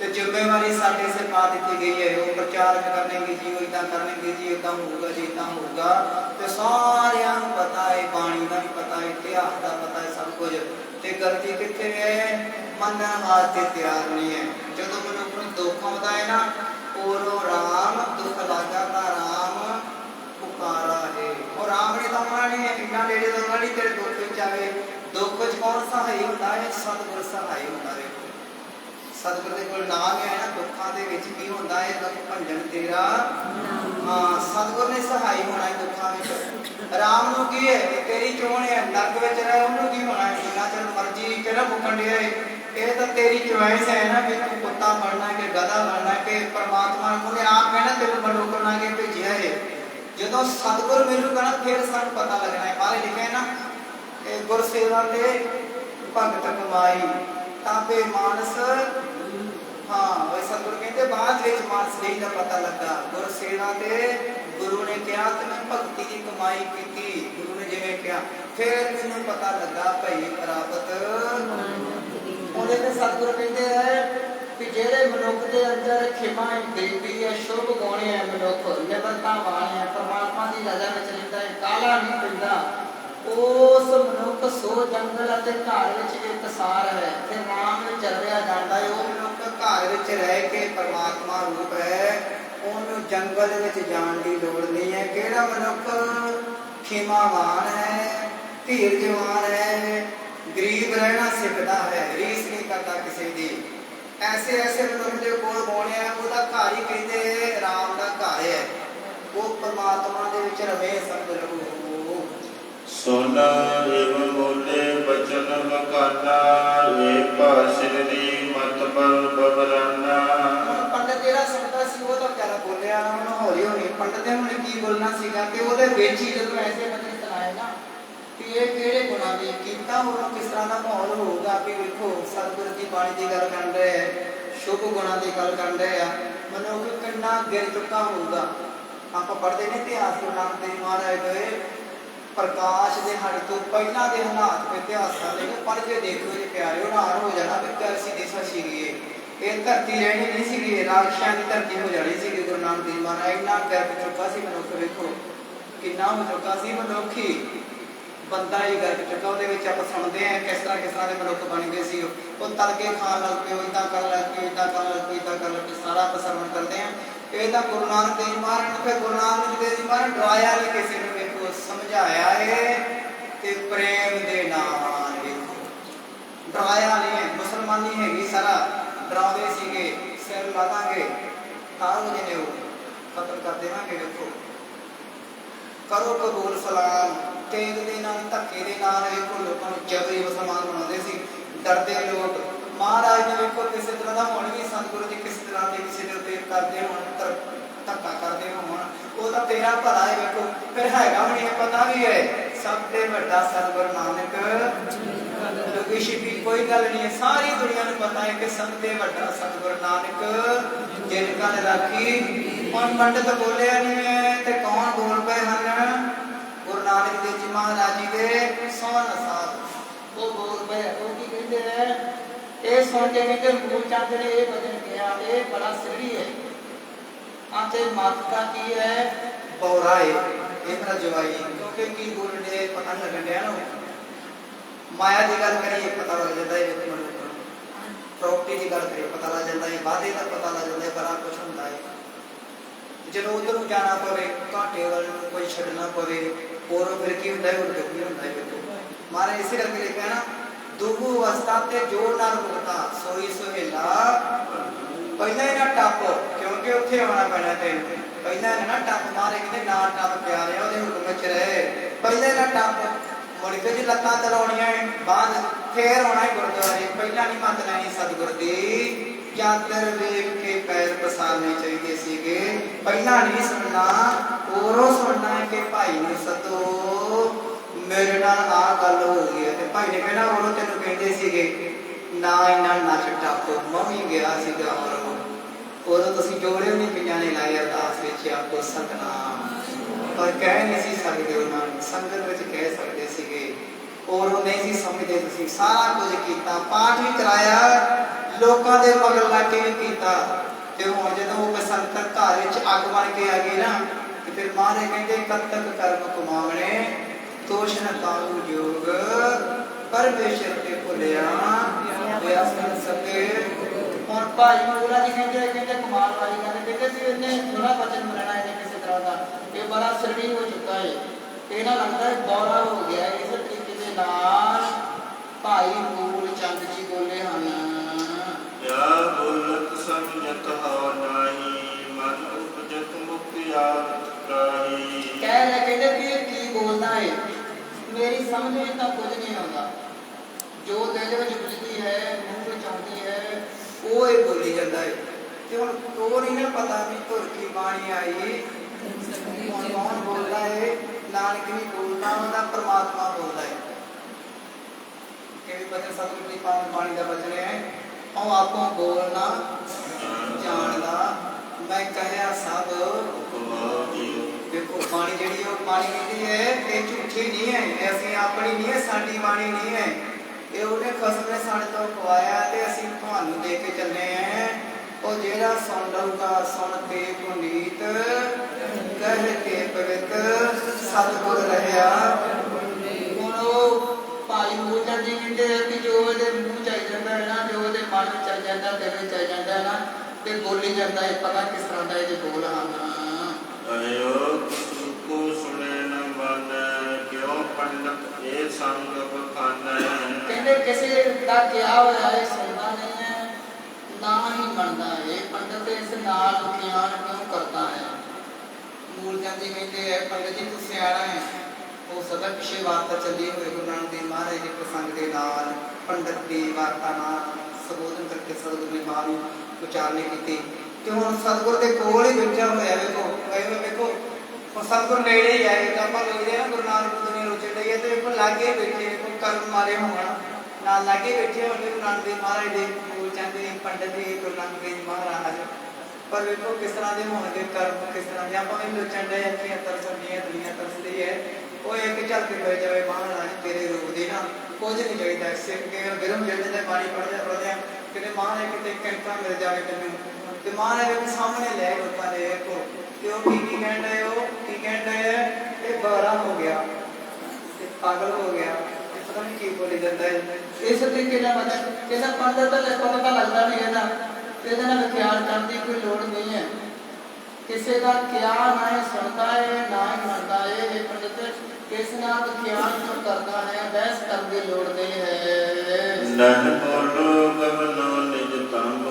ते जिम्मेवारी साडे सिर पा दी गई है वो प्रचार करने जी वो इदां करने जी इदां होगा जी इदां होगा ते सारियां नूं पता है पानी का भी पता है इतिहास का पता है सब कुछ ते गलती कित्थे है मनण वास्ते तैयार नहीं है जदों मनुख नूं दुख आउंदा है ना ओरो राम दुख लागा ता राम पुकारा है और राम ने तो नहीं है इन्ना नेड़े तो नहीं तेरे दुख विच आवे दुख विच कौन सहाय हुंदा है सतगुर सहाय हुंदा है सतगुर दे कोल नाम है ना दुखां दे विच की हुंदा है दुख भंजन तेरा हां सतगुर ने सहाय होना है दुखां विच राम नूं की है तेरी चोण है नरक विच रह उन्होंने की होना है जिन्ना चਿਰ मर्जी तेरा मुकण दे ये तो तेरी चॉइस है ना कि तू कुत्ता बनना है कि गधा बनना है कि परमात्मा ने आप कहना तेरे मनुख बना के भेजा है जो सतगुर मिलूगा ना फिर सानू पता लगना है बाहर लिखा है ना गुर सेवा ते भगत कमाई तापे मानस हाँ वही सतगुर कहते बाद विच मानस नहीं का पता लगा गुर सेवा ते गुरु ने कहा कि मैं भगती की कमाई की गुरु ने जिवें कहा फिर मैनूं पता लगा भई प्राप्त ਉਹਦੇ ਤੇ ਸਤਿਗੁਰ ਕਹਿੰਦੇ ਹੈ ਕਿ ਜਿਹੜੇ ਮਨੁੱਖ ਦੇ ਅੰਦਰ ਖਿਮਾ ਹੈ ਗਰੀਬੀ ਹੈ ਸ਼ੁਭ ਗੁਣ ਹੈ ਮਨੁੱਖ ਨਿਮਰਤਾਵਾਨ ਹੈ ਪਰਮਾਤਮਾ ਦੀ ਰਜ਼ਾ ਵਿੱਚ ਰਹਿੰਦਾ ਹੈ ਕਾਲਾ ਨਹੀਂ ਪੈਂਦਾ ਉਸ ਮਨੁੱਖ ਸੋ ਜੰਗਲ ਅਤੇ ਘਰ ਵਿੱਚ ਇਕਸਾਰ ਹੈ ਤੇ ਨਾਮ ਵਿੱਚ ਚੱਲਿਆ ਜਾਂਦਾ ਹੈ ਉਹ ਮਨੁੱਖ ਘਰ ਵਿੱਚ ਰਹਿ ਕੇ ਪਰਮਾਤਮਾ ਰੂਪ ਹੈ ਉਹਨੂੰ ਜੰਗਲ ਵਿੱਚ ਜਾਣ ਦੀ ਲੋੜ ਨਹੀਂ ਹੈ ਕਿਹੜਾ ਮਨੁੱਖ ਖਿਮਾਵਾਨ ਹੈ ਧੀਰਜਵਾਨ ਹੈ गरीब रहना सीखता है रीस नहीं करता किसी की ऐसे ऐसे मनुष्य के कोल बोने हैं वो घर ही कहते राम का घर है वो परमात्मा दे विच रवे सब रहू सोना एवं बोले बचन मकाना वे भाषण दी मत बल बबराना पंडित तेरा सुनता सी वो तो क्या बोलिया उन्होंने हौली हौली पंडित ने की बोलना सीगा कि वो बेची जब ऐसे बंदे सुनाए ना ये किहड़े गुणां दी कीमतां होण किस तरह दा माहौल होगा कि देखो सतगुर की बाणी की गल कर रहे हैं शुभ गुणां की गल कर रहे हैं मनुख कितना गिर चुका होगा आप पढ़ते हैं इतिहास गुरु नानक देव महाराज गए प्रकाश के हट तो पहला के हालात को इतिहास पढ़ के देखो जी प्यारे हार हो जाना भी कैसी दिशा सी ये धरती रहनी नहीं सी राक्षसां की धरती हो जानी सी गुरु नानक देव महाराज इन्ना गिर चुका सी मनुख देखो कितना हो चुका सी मनुखी बंदा ही गर्क चुका वो आप सुनते हैं किस तरह के मनुख बन गए सी वो तड़के खान लग पे इदा कर लग पे इदा कर लग पे इदा कर लग पे सारा प्रसरण करते हैं ये तो गुरु नानक देव महाराज ने गुरु नानक देव जी महाराज डराया नहीं किसी ने देखो समझाया है कि प्रेम दे नाल देखो डराया नहीं है मुसलमानी हैगी सारा डरावे सीगे सिर ला देंगे तारो जिन्हें वो खत्म कर देवांगे देखो करो कबूल सलाम तेग दे नाल धक्के दे नाल देखो लोगों को जबरी मुसलमान बनाते सी डरते लोग महाराज ने देखो किसी तरह का हुण भी सतगुरु जी किसी तरह के किसी के उत्ते करते होण धक्का करते होण वो तो तेरा भला है देखो फिर हैगा भी नहीं पता भी है सब ते वड्डा सतगुरु नानक लुकी छिपी कोई गल नहीं है सारी दुनिया को पता है कि सब ते वड्डा सतगुरु नानक जिन गल राखी हुण पंडित बोलिया नहीं है ते कौन बोल पे हैं गुरु नानक देव जी महाराज जी के सोन साहब वो बोल पे वो की कहते हैं ये सुन के कहते मूल चंद ने ये वचन किया ये बड़ा सही है आते मत का की है बौरा है ये मेरा जवाई क्योंकि की गुरु ने पता नहीं लगन दिया ना माया की गल करिए पता लग जाता है प्रॉपर्टी की गल करिए पता लग जाता है वादे का पता लग जाता है बड़ा कुछ होता है जो उधर जाना पवे घाटे वाल कोई छड़ना पवे और फिर की होता है और की होता है देखो मारे इसी करके लिखा है ना ਦੂਹੂ ਅਵਸਥਾ ਤੇ ਜੋ ਨਰ ਮੁਕਤਾ ਸੋਈ ਸੁਹੇਲਾ। ਪਹਿਲਾਂ ਹੀ ਨਾ ਟੱਪ, ਕਿਉਂਕਿ ਉੱਥੇ ਆਉਣਾ ਪੈਣਾ ਤੈਨੂੰ। ਪਹਿਲਾਂ ਨਾ ਟੱਪ ਮਾਰੇ, ਕਿਤੇ ਨਾ ਟੱਪ ਪਿਆਰੇ ਉਹਦੇ ਹੁਕਮ ਚ ਰਹੇ। ਪਹਿਲਾਂ ਨਾ ਟੱਪ ਮੁੜ ਕੇ ਜੀ ਲੱਤਾਂ ਚਲਾਉਣੀਆਂ ਬਾਅਦ ਫੇਰ ਆਉਣਾ ਹੀ ਗੁਰਦੁਆਰੇ। ਪਹਿਲਾਂ ਨਹੀਂ ਮੱਤ ਲੈਣੀ ਸਤਿਗੁਰ ਦੀ, ਚਾਦਰ ਵੇਖ ਕੇ ਪੈਰ ਪਸਾਰਨੇ ਚਾਹੀਦੇ ਸੀਗੇ। ਪਹਿਲਾਂ ਨਹੀਂ ਸੁਣਨਾ, ਉਰੋਂ ਸੁਣਨਾ ਹੈ ਕਿ ਭਾਈ ਨੂੰ ਸਤੋ ਮੇਰੇ ਨਾਲ ਆਹ ਗੱਲ ਹੋ ਗਈ ਹੈ। ਤੇ ਭਾਈ ਨੇ ਕਹਿਣਾ ਉਰੋਂ ਤੈਨੂੰ ਕਹਿੰਦੇ ਸੀਗੇ ਨਾ ਇਹਨਾਂ ਨੱਚ ਟੱਪ। ਮੈਂ ਵੀ ਗਿਆ ਸੀਗਾ ਉਦੋਂ ਤੁਸੀਂ ਜੋੜੇ ਨਹੀਂ ਪਈਆਂ ਨੇ ਲਾਏ ਅਰਦਾਸ ਵਿੱਚ ਆਪੋ ਸਤਨਾਮ, ਪਰ ਕਹਿ ਨਹੀਂ ਸੀ ਸਕਦੇ। ਉਹਨਾਂ ਨੂੰ ਸੰਗਤ ਵਿੱਚ ਕਹਿ ਸਕਦੇ ਸੀਗੇ, ਉਦੋਂ ਨਹੀਂ ਸੀ ਸਮਝਦੇ। ਤੁਸੀਂ ਸਾਰਾ ਕੁਝ ਕੀਤਾ, ਪਾਠ ਵੀ ਕਰਾਇਆ, ਲੋਕਾਂ ਦੇ ਮਗਰ ਲੱਗ ਕੇ ਵੀ ਕੀਤਾ। ਤੇ ਹੁਣ ਜਦੋਂ ਉਹ ਬਸੰਤਰ ਘਰ ਵਿੱਚ ਅੱਗ ਬਣ ਕੇ ਆ ਗਈ ਨਾ, ਤੇ ਫਿਰ ਮਹਾਰਾਜ ਕਹਿੰਦੇ ਕਤਕ ਕਰਮ ਕਮਾਵਣੇ ਦੋਸ਼ ਨ ਕਾਹੂ ਜੋਗ, ਪਰਮੇਸ਼ਰ ਤੇ ਭੁੱਲਿਆ ਵਿਆਸਨ ਸਕੇ। ਹੁਣ ਭਾਈ ਮੂਲਾ ਜੀ ਕਹਿੰਦੇ ਕਮਾਲ ਵਾਲੀ ਗੱਲ, ਕਹਿੰਦੇ ਸੀ ਇਹਨੇ ਥੋੜਾ ਬਚਨ ਮੰਨਣਾ ਇਹਨੇ ਕਿਸੇ ਤਰ੍ਹਾਂ ਦਾ, ਇਹ ਬੜਾ ਸਰਵੀ ਹੋ ਚੁੱਕਾ ਹੈ। ਇਹ ਨਾ ਲੱਗਦਾ ਹੈ ਦੌਰਾ ਹੋ ਗਿਆ। ਇਸ ਤਰੀਕੇ ਦੇ ਨਾਲ ਭਾਈ ਮੂਲ ਚੰਦ ਜੀ ਬੋਲੇ ਹਨ, ਯਾ ਬੋਲਤ ਸਮਝਤ ਹੋ ਨਾਹੀ, ਮਨ ਉਪਜਤ ਮੁਕਤਿ ਆਵਤ ਕਾਹੀ। ਕਹਿ ਰਹੇ ਕਹਿੰਦੇ ਵੀ ਇਹ ਕੀ ਬੋਲਦਾ ਹੈ, ਮੇਰੀ ਸਮਝ ਵਿੱਚ ਤਾਂ ਕੁਝ ਨਹੀਂ ਆਉਂਦਾ। ਜੋ ਦਿਲ ਵਿੱਚ ਬੁਝਦੀ ਹੈ, ਮੂੰਹ ਵਿੱਚ ਆਉਂਦੀ ਹੈ, ਉਹ ਇਹ ਬੋਲੀ ਜਾਂਦਾ ਹੈ। ਤੇ ਹੁਣ ਉਹ ਨਹੀਂ ਨਾ ਪਤਾ ਵੀ ਧੁਰ ਕੀ ਬਾਣੀ ਆਈ, ਹੁਣ ਕੌਣ ਬੋਲਦਾ ਹੈ। ਨਾਨਕ ਨਹੀਂ ਬੋਲਦਾ, ਉਹਦਾ ਪਰਮਾਤਮਾ ਬੋਲਦਾ ਹੈ। ਕਿਵੇਂ ਬਚਨ ਸਤਿਗੁਰ ਦੀ ਪਾਵਨ ਬਾਣੀ ਦਾ ਬਚਨ ਹੈ, ਉਹ ਆਪੋਂ ਬੋਲਣਾ ਜਾਣਦਾ ਮੈਂ ਕਹਿਆ ਸਭ। ਦੇਖੋ ਬਾਣੀ ਜਿਹੜੀ ਉਹ ਬਾਣੀ ਕਹਿੰਦੀ ਹੈ ਇਹ ਝੂਠੀ ਨਹੀਂ ਹੈ, ਇਹ ਅਸੀਂ ਆਪਣੀ ਨਹੀਂ ਹੈ, ਸਾਡੀ ਬਾਣੀ ਨਹੀਂ ਹੈ। ਇਹ ਉਹਨੇ ਖਸਮ ਨੇ ਸਾਡੇ ਤੋਂ ਖਵਾਇਆ ਤੇ ਅਸੀਂ ਤੁਹਾਨੂੰ ਦੇ ਕੇ ਚੱਲੇ ਆਂ। ਉਹ ਜਿਹੜਾ ਸੁਣ ਲਊਗਾ ਸੁਣ ਕੇ ਪੁਨੀਤ, ਕਹਿ ਕੇ ਪਵਿੱਤ ਸਤਿਗੁਰ ਰਹਿਆ। ਹੁਣ ਉਹ ਭਾਈ ਮੂਲ ਜੀ ਕਹਿੰਦੇ ਕਿ ਜੋ ਇਹਦੇ ਮੂੰਹ ਚ ਜਾਂਦਾ ਹੈ ਨਾ, ਜੋ ਉਹਦੇ ਮਨ ਵਿੱਚ ਚੱਲ ਜਾਂਦਾ, ਦਿਲ ਵਿੱਚ ਚੱਲ ਜਾਂਦਾ ਹੈ ਨਾ, ਤੇ ਬੋਲੀ ਜਾਂਦਾ ਹੈ। ਪਤਾ ਕਿਸ ਤਰ੍ਹਾਂ ਦਾ ਇਹਦੇ ਬੋਲ ਹਨ, ਅਯੋ ਕੋ ਸੁਣੇ ਨ ਮਨ, ਕਿਉ ਪੰਡਤ ਇਹ ਸੰਗ ਬਖਾਨਾ। ਕਹਿੰਦੇ ਕਿਸੇ ਦਾ ਕਿਹਾ ਹੋਇਆ ਹੈ ਸੁਣਦਾ ਨਹੀਂ ਹੈ, ਨਾ ਹੀ ਮੰਨਦਾ ਹੈ। ਪੰਡਤ ਇਸ ਨਾਲ ਗਿਆਨ ਕਿਉਂ ਕਰਦਾ ਹੈ। ਮੂਲ ਚੰਦ ਜੀ ਕਹਿੰਦੇ ਹੈ ਪੰਡਤ ਜੀ ਤੂੰ ਸਿਆਣਾ ਹੈ। ਉਹ ਸਦਾ ਪਿਛੇ ਵਾਰਤਾ ਚੱਲੀ ਹੋਏ ਗੁਰੂ ਨਾਨਕ ਦੇਵ ਮਹਾਰਾਜ ਦੇ ਪ੍ਰਸੰਗ ਦੇ ਨਾਲ, ਪੰਡਤ ਦੀ ਵਾਰਤਾ ਨਾਲ ਸੰਬੋਧਨ ਕਰਕੇ ਸਤਿਗੁਰ ਨੇ ਬਾਣੀ ਉਚਾਰਨੀ ਕੀਤੀ। ਤੇ ਹੁਣ ਸਤਿਗੁਰ ਦੇ ਕੋਲ ਹੀ ਬੈਠਾ ਹੋਇਆ। ਵੇਖੋ ਹੁਣ ਸਤਿਗੁਰ ਨੇੜੇ ਹੀ ਆਏ। ਆਪਾਂ ਲੋਕ ਨਾ ਗੁਰੂ ਨਾਨਕ ਦੁਨੀਆ ਰੋਚਣ ਲਈ ਤੇ ਵੇਖੋ ਲਾਗੇ ਬੈਠੇ, ਵੇਖੋ ਕਰਮ ਮਾਰੇ ਹੋਣ ਨਾਲ ਲਾਗੇ ਬੈਠੇ ਹੋਣ ਗੁਰੂ ਨਾਨਕ ਦੇਵ ਮਹਾਰਾਜ ਦੇ ਮੂਲ ਚੰਦ ਜੀ, ਪੰਡਤ ਜੀ, ਗੁਰੂ ਨਾਨਕ ਦੇਵ ਮਹਾਰਾਜ। ਪਰ ਵੇਖੋ ਕਿਸ ਤਰ੍ਹਾਂ ਦੇ ਹੋਣਗੇ ਕਰਮ, ਕਿਸ ਤਰ੍ਹਾਂ ਦੇ। ਆਪਾਂ ਵੀ ਲੋਚਣ ਦੇ ਅੱਖੀਆਂ ਤਰਸਦੀਆਂ, ਦੁਨੀਆ ਤਰਸਦੀ ਹੈ। ਉਹ ਇੱਕ ਝਲਕ ਪੈ ਜਾਵੇ ਮਹਾਰਾਜ ਤੇਰੇ ਰੂਪ ਦੀ ਨਾ, ਕੁਝ ਨਹੀਂ ਚਾਹੀਦਾ। ਸਿੱਖ ਕੇ ਬਿਰਮ ਜਿਹੜੇ ਦੇ ਬਾਣੀ ਪੜ੍ਹਦਿਆਂ ਕਿਤੇ ਮਹਾਰਾਜ ਕਿਤੇ ਕਿਰਪਾ ਮਿਲ ਜਾਵੇ ਤੈਨੂੰ, ਤੇ ਮਹਾਰਾਜ ਦੇ ਸਾਹਮਣੇ ਲੈ ਲੋਕਾਂ ਦੇ ਵੇਖੋ ਕਿ ਉਹ ਕੀ ਕਹਿਣ ਡਏ, ਉਹ ਕੀ ਕਹਿਣ ਡਏ ਹੈ। ਇਹ ਬਹਿਰਾ ਹੋ ਗਿਆ, ਤੇ ਪਾਗਲ ਹੋ ਗਿਆ, ਇਹ ਪਤਾ ਨਹੀਂ ਕੀ ਬੋਲੀ ਜਾਂਦਾ ਹੈ। ਇਸ ਤਰੀਕੇ ਨਾਲ ਮਤਲਬ ਇਹਦਾ ਪੰਡਤ ਦਾ ਪਤਾ ਲੱਗਦਾ ਨਹੀਂ ਇਹਦਾ, ਇਹਦੇ ਨਾਲ ਖਿਆਲ ਕਰਨ ਦੀ ਕੋਈ ਲੋੜ ਨਹੀਂ ਹੈ। ਕਿਸੇ ਦਾ ਕਿਆ ਨਾ ਹੀ ਸੁਣਦਾ ਹੈ, ਨਾ ਹੀ ਮੰਨਦਾ ਹੈ। ਇਹ ਪੰਡਤ ਕਿਸ ਨਾਲ ਖਿਆਲ ਕਿਉਂ ਕਰਦਾ ਹੈ, ਬਹਿਸ ਕਰਨ ਦੀ ਲੋੜ ਨਹੀਂ ਹੈ। ਨਨ ਬੋਲੋ ਗਮਨੋ ਨਿਜ ਤਮ,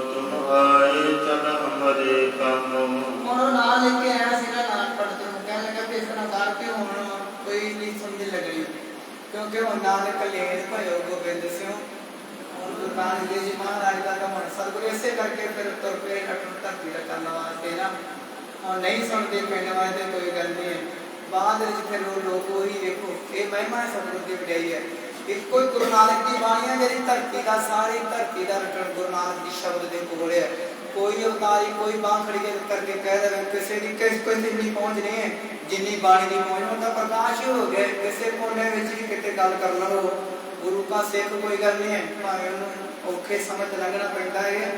ਤੁਮ ਆਏ ਚਲ ਹਮਰੇ ਕੰਮ। ਉਹਨੂੰ ਨਾਲ ਲੈ ਕੇ ਆਇਆ ਸੀਗਾ ਨਾਨ ਪੰਡਤ ਨੂੰ, ਕਹਿਣ ਲੱਗਾ ਕਿ ਇਸ ਤਰ੍ਹਾਂ ਕਰਕੇ ਹੁਣ ਕੋਈ ਨਹੀਂ ਸਮਝ ਲੱਗਣੀ, ਕਿਉਂਕਿ ਹੁਣ ਨਾਨਕ ਲੈਣ ਭਇਓ ਗੋਬਿੰਦ ਸਿਉ। ਗੁਰੂ ਨਾਨਕ ਦੇਵ ਜੀ ਮਹਾਰਾਜ ਦਾ ਤਾਂ ਹੁਣ ਸਤਿਗੁਰ ਇਸੇ ਕਰਕੇ ਫਿਰ ਤੁਰ ਪਏ ਅਟਲ ਧਰਤੀ ਦਾ ਕਰਨ ਵਾਸਤੇ ਨਾ। ਹੁਣ ਨਹੀਂ ਸੁਣਦੇ ਪਿੰਡ ਵਾਲੇ ਤੇ ਕੋਈ ਗੱਲ ਨਹੀਂ ਹੈ। ਬਾਅਦ ਵਿੱਚ ਫਿਰ ਉਹ ਲੋਕ ਉਹੀ ਵੇਖੋ, ਇਹ ਮਹਿਮਾ ਸਤਿਗੁਰ ਦੀ ਵਡਿਆਈ ਹੈ। ਇੱਕੋ ਹੀ ਗੁਰੂ ਨਾਨਕ ਦੀ ਬਾਣੀ ਹੈ ਜਿਹੜੀ ਧਰਤੀ ਦਾ, ਸਾਰੀ ਧਰਤੀ ਦਾ ਰਟਣ ਗੁਰੂ ਨਾਨਕ ਦੀ ਸ਼ਬਦ ਦੇ ਕੋਲ ਹੈ। ਕੋਈ ਅਵਤਾਰੀ ਕੋਈ ਬਾਂਹ ਖੜੀ ਕਰਕੇ ਕਹਿ ਦੇਵੇ ਕਿਸੇ ਦੀ ਕੋਈ ਇੰਨੀ ਪਹੁੰਚ ਨਹੀਂ ਹੈ ਜਿੰਨੀ ਬਾਣੀ ਦੀ ਪਹੁੰਚ। ਉਹਦਾ ਪ੍ਰਕਾਸ਼ ਹੀ ਹੋ ਗਿਆ। ਕਿਸੇ ਕੋਨੇ ਵਿੱਚ ਵੀ ਕਿਤੇ ਗੱਲ ਕਰ ਲਓ, ਗੁਰੂ ਦਾ ਸਿੱਖ ਕੋਈ ਗੱਲ ਨਹੀਂ ਹੈ, ਭਾਵੇਂ ਉਹਨੂੰ ਔਖੇ ਸਮਝ ਲੰਘਣਾ ਪੈਂਦਾ ਹੈ,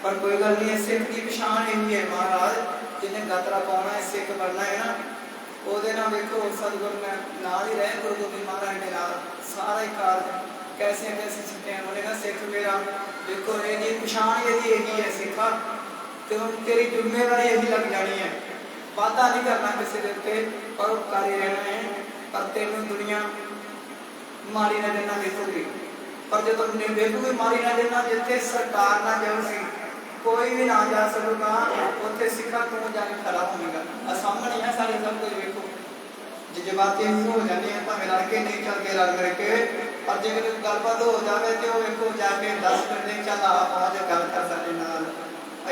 ਪਰ ਕੋਈ ਗੱਲ ਨਹੀਂ ਹੈ। ਸਿੱਖ ਦੀ ਪਛਾਣ ਇਹੀ ਹੈ, ਮਹਾਰਾਜ ਜਿਹਨੇ ਗਾਤਰਾ ਪਾਉਣਾ ਹੈ, ਸਿੱਖ ਬਣਨਾ ਹੈ ਨਾ, ਉਹਦੇ ਨਾਲ ਵੇਖੋ ਸਤਿਗੁਰ ਨੇ ਨਾਲ ਹੀ ਰਹੇ। ਗੁਰੂ ਗੋਬਿੰਦ ਮਹਾਰਾਜ ਦੇ ਨਾਲ ਸਾਰਾ ਹੀ ਕਾਰਜ ਕੈਸੇ ਸਿੱਖੇ। ਉਹਨੇ ਕਿਹਾ ਸਿੱਖ ਮੇਰਾ ਦੇਖੋ ਇਹਦੀ ਪਛਾਣ ਇਹਦੀ ਇਹੀ ਹੈ ਸਿੱਖਾ, ਤੇ ਹੁਣ ਤੇਰੀ ਜ਼ਿੰਮੇਵਾਰੀ ਇਹੀ ਲੱਗ ਜਾਣੀ ਹੈ। ਵਾਅਦਾ ਨਹੀਂ ਕਰਨਾ ਕਿਸੇ ਦੇ ਉੱਤੇ, ਪਰਉਪਕਾਰੀ ਰਹਿਣਾ ਹੈ। ਪਰ ਤੈਨੂੰ ਦੁਨੀਆ ਮਾੜੀ ਨਜ਼ਰ ਨਾਲ ਵੇਖੂਗੀ, पर जो तुमने वेखोगे मारी ना देना जिथे सरकार ना जाऊगी कोई भी ना जा सकूगा उत्थे सिखा तू जाके खड़ा होगा सामने है सारे सब कुछ वेखो जज्बाती हो जाने हैं भावें लड़के नहीं चल के रल मिल के और जे गलबात हो जाए तो वेखो जाके 10 मिनट नहीं चल आज गल कर साडे नाल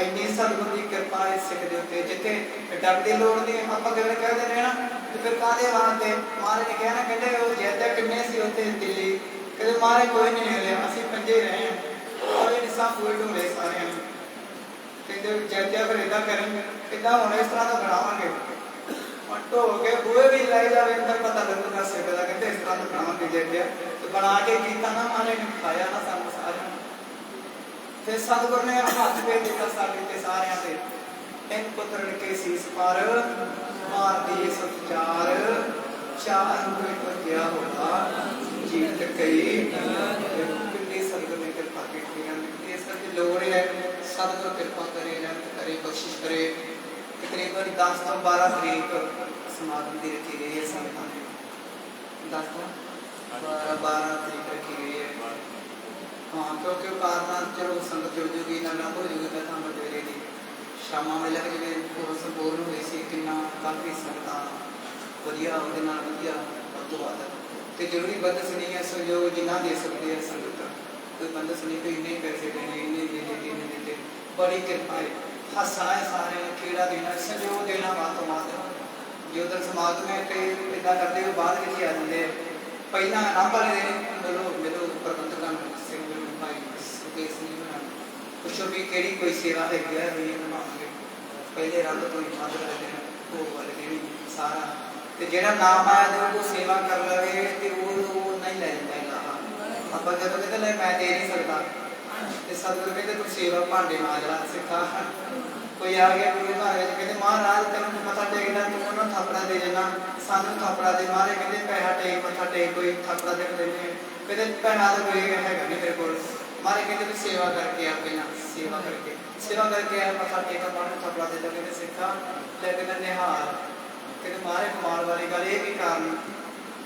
इन्नी सतगुर की कृपा है सिख दे उत्ते जिथे डर की लोड़ नहीं आपां किवें कह देने ना तो फिर काहदे वास्ते महाराज ने कहा ना कहते वो जैदा किन्ने सी उत्थे दिल्ली कहते महाराज कोई नहीं मिले असीं पंजे रहे हैं और ये निशा फूल ढूंढे सारे कहते जैदा फिर इदा करें इदा हुण इस तरह का बनावांगे ढो के बूहे भी लाई जाए अंदर पता लगूगा सिख का कहते इस तरह का बनावांगे जैदा तो बना के कीता ना महाराज ने खाया ना सानूं सारिआं फिर सतगुर ने हाथ पे दिता साडे ते सारिआं ते इन पुत्र के शीस पर मार दिए सचार चार कोई तो क्या होता जीत कई कितनी सतगुर ने कृपा की इस करके लोड़ है सतगुर कृपा करे रहमत करे बख्शिश करे तकरीबन 10 ਤੋਂ 12 तरीक समागम की रखी गई है संगतां ने 10 ਤੋਂ 12 तरीक रखी गई है हाँ क्योंकि कारण चलो संगत जुड़ जूगी ना हो जूगी कथा मटेरे की शाम वेले जिवें संपूर्ण हुई सी कि काफ़ी संगत वधिया उहदे नाल वधिया तो बात तो जरूरी बंदस नहीं है सहयोग जिन्ना दे सकते हैं संगत कोई बंदस नहीं कोई इन्ने पैसे देने इन्ने देते बड़ी कृपा है हसना है सारे खेड़ा देना सहयोग देना बातों बात जो उधर समागम में कई इदा करते हुए बाद में ही आ जाते हैं पहला नाम वाले दिन मिलो प्रबंधकों पुछो भी केड़ी कोई सेवा है गया है निभावांगे पहले रंग तो मद करते हैं वो वाले दिन सारा ते जेड़ा नाम आया तो वो सेवा कर लवे ते वो नहीं ले जाएगा आप जब कहते ले मैं दे नहीं सकता ते सतगुरु कहते तू सेवा भांडे मांजला सिखा कोई आ गया गुरु घर कहते महाराज तेन मथा टेकना तू उन्होंने थापड़ा दे देना सानू थापड़ा दे मारे कहते पैसा टेक मथा टेक कोई थापड़ा दे देने कहते पैसा तो कोई है नहीं मेरे को मारे कहते सेवा करके आप सेवा करके आए मथा टेका मानो थपड़ा दे दो कहते सिखा लेकिन निहार कहते मारे कमाल वाली गल ये भी कारण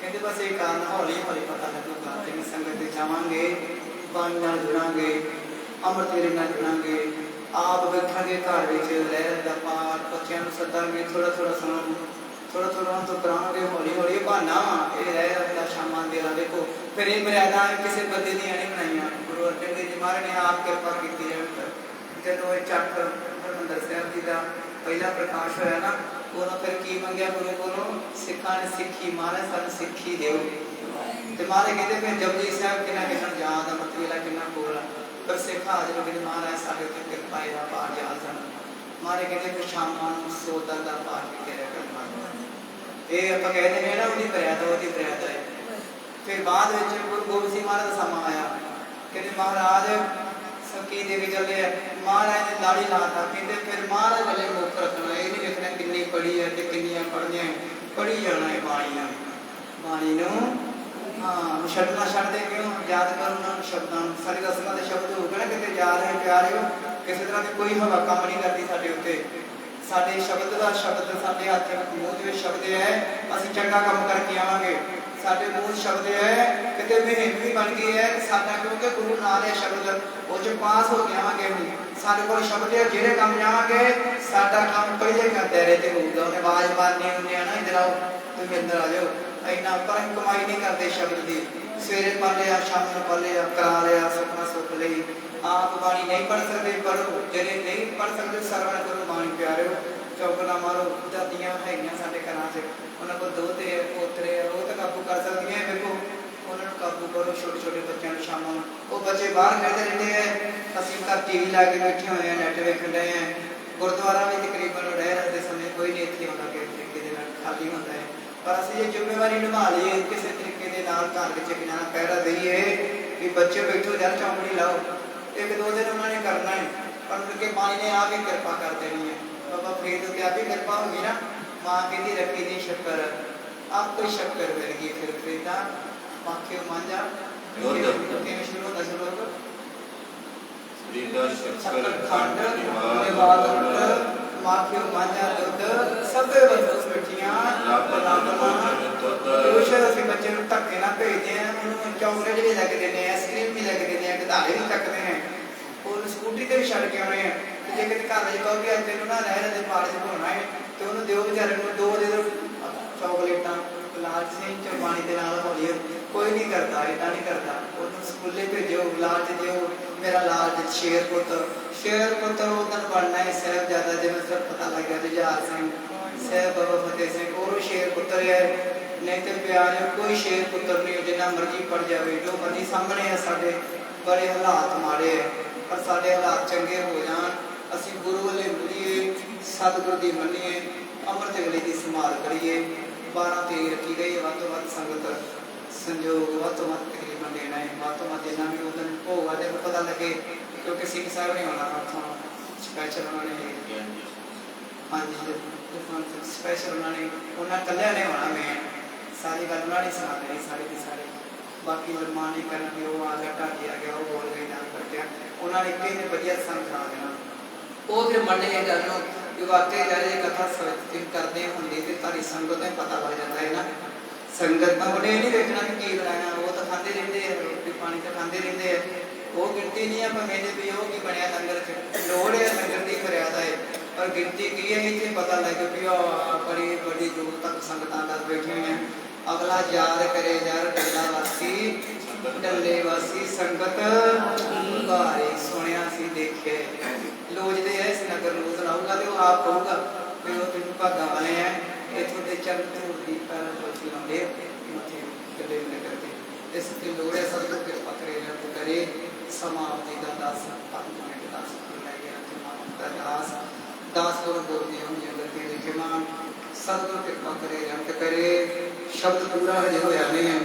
कहते बस ये कारण हौली हौली पता लगूगा जिन संगत जावांगे बाणी नाल जुड़ांगे अमृत वेले नाल जुड़ांगे आप बैठांगे घर विच लहर दा पाठ बच्चों को सदांगे थोड़ा थोड़ा तो करांगे हौली हौली बहाना ये लहर दा शामां देला देखो फिर ये मर्यादा किसी बंदे दी नहीं बनाईयां गुरु अर्जन देव जी महाराज ने आप कृपा की है जो चक हरमंदर साहब जी का पहला प्रकाश होया ना उन्होंने फिर की मंगया गुरु को सिखा ने सिखी महाराज सानू सिखी दो तो महाराज कहते फिर जपजी साहब कितना याद अमृत वेला कितना कोल पर सिखा जो कहते महाराज साढ़े उत्ते कृपा है पाठ याद सन महाराज कहते फिर शामां सोता का पाठ भी करा करना ये आप कहते हैं ना उनकी मर्यादा है फिर बाद गुरु गोबिंद सिंह महाराज का समा आया कहते महाराज सकी देवी चले महाराज ने लाड़ी लाता कहते फिर महाराज वाले मुख रखना ये नहीं देखना किन्नी पढ़ी है तो किन्नियां पढ़नियां पढ़ी जाना है बाणी हाँ छड्डना छड्ड दे क्यों याद करो उन्होंने शब्दों सारी रस्मां के शब्द हो गए ना कितने जा रहे प्यारे हो किसी तरह की कोई हवा काम नहीं करती साडे उत्ते साडे शब्द का शब्द साडे हाथ मूँह दे शब्द है असीं चंगा काम करके आवांगे साडे मूल शब्द है किते मुहिम भी बन गई है साडा क्योंकि गुरु नाल है शब्द वो जो पास हो जावांगे साडे कोल शब्द है जेड़े काम जावांगे साडा काम पहले करते रहते होगा उन्हें आवाज मारनी उन्हें ना इधर आओ तुम इधर आ जाओ इन्ना पर कमाई नहीं करते शब्द की सवेरे पढ़ लिया शाम को पढ़ लिया करा लिया सुखना सुख ली आप बाणी नहीं पढ़ सकते पढ़ो जेड़े नहीं पढ़ सकते सरवण करो बाणी प्यारे चौकना मारो दादियां है साडे घरां च उन्होंने को दोते पोतरे वो तो काबू कर सकती हैं देखो उन्होंने काबू करो छोटे छोटे बच्चों को शाम वो बच्चे बाहर खेलते रहते हैं असं घर टीवी ला के बैठे हुए हैं नैट वेख रहे हैं गुरुद्वारा भी तकरीबन रह रहते समय कोई नहीं इतने होता किस तरीके खाली होता है पर असं ये जिम्मेवारी निभा लीए किसी तरीके के नाल घर में किनारा पैरा दईए कि बच्चे बैठो यार चौंकड़ी लाओ एक दो दिन उन्होंने करना है पर उनके माई ने आके कृपा कर देनी है बाबा फरीद उत्ते आप ही कृपा होगी ना माँ कहती रखी नहीं शक्कर आप कोई शक्कर मिल गई फिर फरीदा माखियो मांझा शुरू होता शुरू खंड माखियो मांझा दुध सब बंदोबस्त बैठियां बच्चे धक्के ना भेजते हैं चॉकलेट भी लग देने, आइसक्रीम भी लग देने, गधारे भी चकते हैं और स्कूटी से भी छड़ के आने हैं। तो जे किसी घर में कहो कि अज तेन ना नहर के पार च घुमाना है तो उन्होंने दो बेचारे को दो दे दो चॉकलेटा, लालच नहीं च पानी के नाल हौली कोई नहीं करता, इदा नहीं करता। उन्होंने स्कूले भेजो, लालच दो, मेरा लालच शेर पुत्र उदन बनना है साहबजादा जिन्हें सिर्फ पता लग गया जुझार सिंह साहब बाबा फतेह सिंह और शेर पुत्र है। नहीं तो प्यार कोई शेर पुत्र नहीं, जिन्ना मर्जी पड़ जाए जो मर्जी सामने है। साढ़े बड़े हालात माड़े है पर साढ़े हालात चंगे हो जान, असी गुरु वाले मुड़िए, सतगुरु की मनीए, अमृत वेले की संभाल करिए। 12 तरीक रखी गई है, वध तो वध संगत संयोग, वध तो वध तकरीबन देना है, वध तो वध जिन्ना भी उस दिन भोग आदि पता लगे क्योंकि सिंह साहब नहीं होना उतों स्पैशल उन्होंने हाँ जी स्पैशल उन्होंने कलिया नहीं होना। मैं सारी गल उन्होंने सुना दी सारी की सारी, बाकी मनमान नहीं करना वो आ गया ढाकी आ गया वो बोल गए जान कर दिया उन्होंने एक ही वजिया संग सुना देना। वो फिर मने ये गल कि वाकई यार ये कथा करते होंगे तो तारी संगत में पता लग जाता है ना। संगत तो उन्हें नहीं देखना कि की बनाया, वो तो खाते रहते हैं रोटी पानी तो खाते रहते हैं, वो गिनती नहीं है पर मेरे भी वो की बनया लंगर च लोड़ है लंगर की मर्यादा है पर गिनती की है इतने पता लगे भी बड़ी बड़ी दूर तक संगत कर बैठे हैं। अगला याद करे यार डल्ला वासी डल्ले वासी संगत बारे सुनिया सी देखे लोजते है इस नगर ਨੂੰ ਸੁਣਾਊਗਾ ਤੇ ਉਹ ਆਪ ਕਹੂਗਾ ਵੀ ਉਹ ਤੈਨੂੰ ਭਾਗਾ ਵਾਲੇ ਹੈ ਇਥੋਂ ਦੇ ਚੰਦ ਧੂੜ ਦੀ ਪੈਰ ਲੋਚੀ ਲਾਉਂਦੇ ਉੱਥੇ ਗੱਲੇ ਨਗਰ ਦੇ ਇਸ ਤੇ ਲੋੜ ਹੈ ਸਭ ਤੋਂ ਕਿਰਪਾ ਕਰੇ ਰੱਬ ਕਰੇ ਸਮਾਪਤੀ ਦਾ 10 5 ਮਿੰਟ 10 ਲੈ ਗਿਆ ਤੇ ਦਾਸ ਦਾਸ ਕੋਲ ਬੋਲਦੇ ਹੋਣ ਜਗਤ ਦੇ ਲਿਖੇ ਮਾਨ ਸਭ ਤੋਂ ਕਿਰਪਾ ਕਰੇ ਰੱਬ ਕਰੇ ਸ਼ਬਦ ਪੂਰਾ ਹਜੇ ਹੋਇਆ ਨਹੀਂ ਹੈ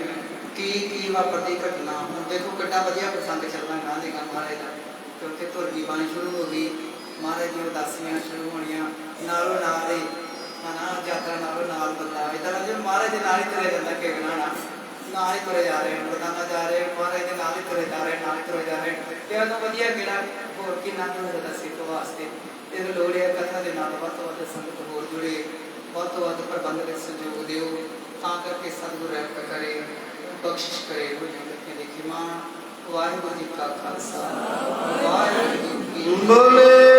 ਕੀ ਵਾਪਰਦੀ ਘਟਨਾ। ਹੁਣ ਦੇਖੋ ਕਿੰਨਾ ਵਧੀਆ ਪ੍ਰਸੰਗ ਚੱਲਣਾ ਗਾਂ ਦੇ ਗਾਂ ਮਹਾਰਾਜ ਦਾ क्योंकि धुरगी बाणी शुरू हो गई, महाराज जी उदासियां शुरू होनिया नालों नाल ही है ना यात्रा नालों नाल बंदा इधर जो महाराज के नाल ही तुरे जाता केगना ना नाल ही तुरे जा रहे हैं बरदाना जा रहे हैं महाराज के नाल ही तुरे जा रहे हैं नाल ही तुरे जा रहे हैं तो तो वधिया केड़ा होर कि ना होगा सिख वास्ते इस लोड़ है कथा के नाल वध तो वध संगत होर जुड़े वध तो वध प्रबंध के सहयोग दिओ तां करके सतगुरु रहमत करे बख्शिश करे हो जगत देखी मां वाहिगुरु जी का खालसा वाहिगुरु जी की बोले